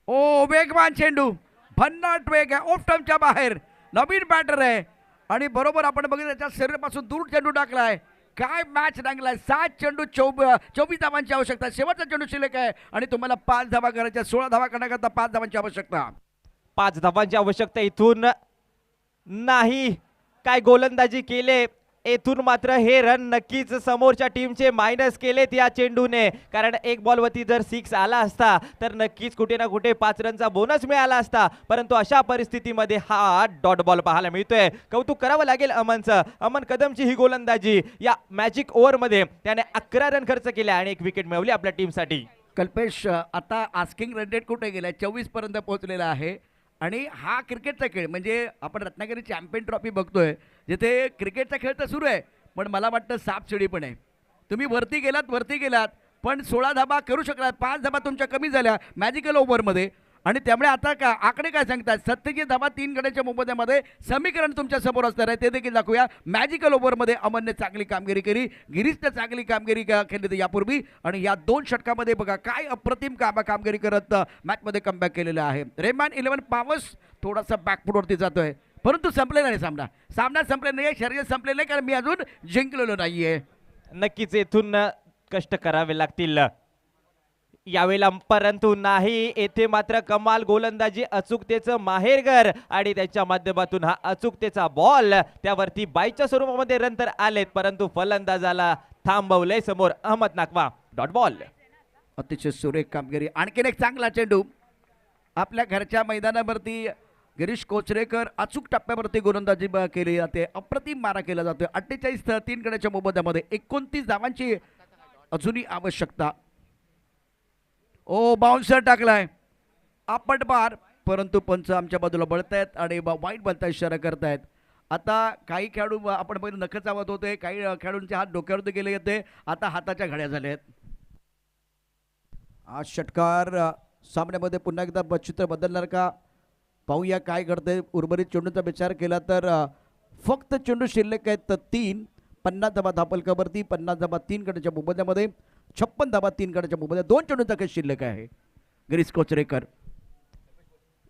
ओ वेगवान चेंडू, भन्नाट वेग आहे, ऑफ टर्मच्या बाहेर. नवीन बॅटर आहे आणि बरोबर आपण बघितलं त्याच्या शरीरापासून दूर चेंडू टाकलाय. काय मॅच रंगलाय. 7 चेंडू 24 धावांची आवश्यकता. शेवटचा चेंडू शिल्लक आहे आणि तुम्हाला 5 धावा करायच्या. 16 धावा करण्याकरता 5 धावांची आवश्यकता. 5 धावांची आवश्यकता. इथून नाही काय गोलंदाजी केले. येथून मात्र हे रन नक्कीच समोरच्या टीमचे मायनस केलेत या चेंडूने. कारण एक बॉलवरती जर 6 आला असता तर नक्कीच कुठे ना कुठे 5 रनचा बोनस मिळाला असता. परंतु अशा परिस्थितीमध्ये हा डॉट बॉल पाहायला मिळतोय. कौतुक करावं लागेल अमनचं. अमन कदमची ही गोलंदाजी. या मॅजिक ओव्हरमध्ये त्याने 11 रन खर्च केले आणि 1 विकेट मिळवली आपल्या टीमसाठी. कल्पेश, आता आस्किंग रन रेट कुठे गेलाय? 24 पर्यंत पोहोचलेला आहे आणि हा क्रिकेटचा खेळ. म्हणजे आपण रत्नागिरी चॅम्पियन ट्रॉफी बघतोय जिथे क्रिकेटचा खेळ तर सुरू आहे पण मला वाटतं सापशिडी पण आहे. तुम्ही वरती गेलात पण 16 धाबा करू शकलात. 5 धाबा तुमच्या कमी झाल्या मॅजिकल ओव्हरमध्ये आणि त्यामुळे आता का आकडे काय सांगतात 37 धावा 3 गड्याच्या मोबदल्यामध्ये समीकरण तुमच्या समोर असणार आहे ते देखील दाखवूया. मॅजिकल ओव्हरमध्ये अमनने चांगली कामगिरी केली, गिरीशने चांगली कामगिरी केली होती यापूर्वी आणि या 2 षटकामध्ये बघा काय अप्रतिम कामगिरी करत मॅचमध्ये कमबॅक केलेलं आहे. रेहमान 11 पॉवर्स थोडासा बॅकफुटवरती जातोय, परंतु संपलेला नाही सामना संपलेला नाही, शर्यत संपलेलं नाही कारण मी अजून जिंकलेलो नाहीये. नक्कीच येथून कष्ट करावे लागतील यावेळेला, परंतु नाही, येथे मात्र कमाल गोलंदाजी, अचूकतेचं माहेरघर आणि त्याच्या माध्यमातून हा अचूकतेचा बॉल त्यावरती बाईच्या स्वरूपामध्ये रन तर आलेत, परंतु फलंदाजाला थांबवलंय समोर अहमद नाकवा. Dot ball. अतिशय सुरेख कामगिरी. आणखीन एक चांगला चेंडू आपल्या घरच्या मैदानावरती गिरीश कोचरेकर अचूक टप्प्यावरती गोलंदाजी केली जाते, अप्रतिम मारा केला जातोय. 48 3 गड्याच्या मोबदल्यामध्ये 29 धावांची अजूनही आवश्यकता. ओ बाउन्सर टाकलाय आपट बार, परंतु पंच आमच्या बाजूला बळतायत आणि वाईट बलता इशारा करतायत. आता काही खेळाडू आपण पहिले नखं चावत होते, काही खेळाडूंचे हात डोक्यावरती गेले होते, आता हाताच्या घड्या झाल्या आहेत. आज षटकार सामन्यामध्ये पुन्हा एकदा चित्र बदलणार का पाहूया काय घडतंय. उर्वरित चेंडूचा विचार केला तर फक्त चेंडू शिल्लक आहेत 3. 50 धावा धापलकावरती, 50 धावा 3 गड्याच्या मोबदल्यामध्ये, 56 धावा 3 गड्याच्या मोबदल्यात 2 चेंडूचा काही शिल्लक आहे. गिरीश कोचरेकर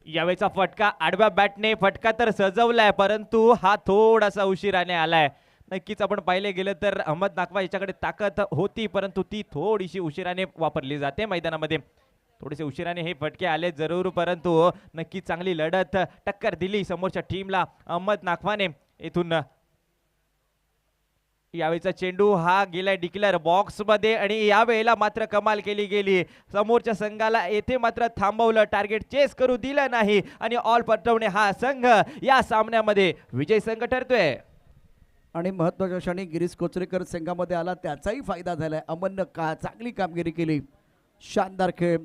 यावेळेचा फटका आडव्या बॅटने फटका तर सजवलाय, परंतु हा थोडासा उशिराने आलाय. नक्कीच आपण पाहिले गेलं तर अहमद नाकवा याच्याकडे ताकद होती, परंतु ती थोडीशी उशिराने वापरली जाते मैदानामध्ये. थोडेसे उशिराने हे फटके आले जरूर, परंतु नक्की चांगली लढत टक्कर दिली समोरच्या टीमला अहमद नाकवाने. येथून यावेळेचा चेंडू हा गेलाय डिक्लेअर बॉक्स मध्ये आणि यावेळेला मात्र कमाल केली गेली. समोरच्या संघाला येथे मात्र थांबवलं, टार्गेट चेस करू दिलं नाही आणि ऑल पटवणे हा संघ या सामन्यामध्ये विजय संघ ठरतोय. आणि महत्त्वाच्या क्षणी गिरीश कोचरेकर संघामध्ये आला, त्याचाही फायदा झालाय. अमननं चांगली कामगिरी केली, शानदार खेळ.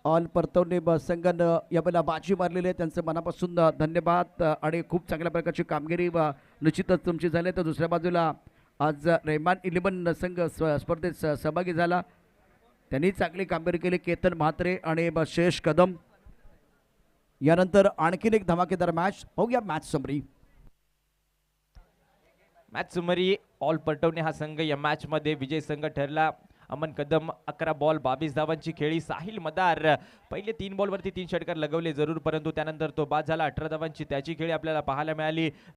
ऑल परतवणे संघानं यावेळेला बाजी मारलेली आहे, त्यांचं मनापासून धन्यवाद आणि खूप चांगल्या प्रकारची कामगिरी निश्चितच तुमची झाली. तर दुसऱ्या बाजूला आज रेहमान 11 संघ स्पर्धेत सहभागी झाला, त्यांनी चांगली कामगिरी केली. केतन म्हात्रे आणि श्रेयश कदम. यानंतर आणखीन एक धमाकेदार मॅच पाहूया. Match summary. मॅच सुमारी ऑल पटवणे हा संघ या मॅच मध्ये विजय संघ ठरला. अमन कदम 11 बॉल 22 धावांची खेळी. साहिल मदार पहिले 3 बॉलवरती 3 षटकार लगवले जरूर, परंतु त्यानंतर तो बाद झाला. 18 धावांची त्याची खेळी आपल्याला पाहायला मिळाली.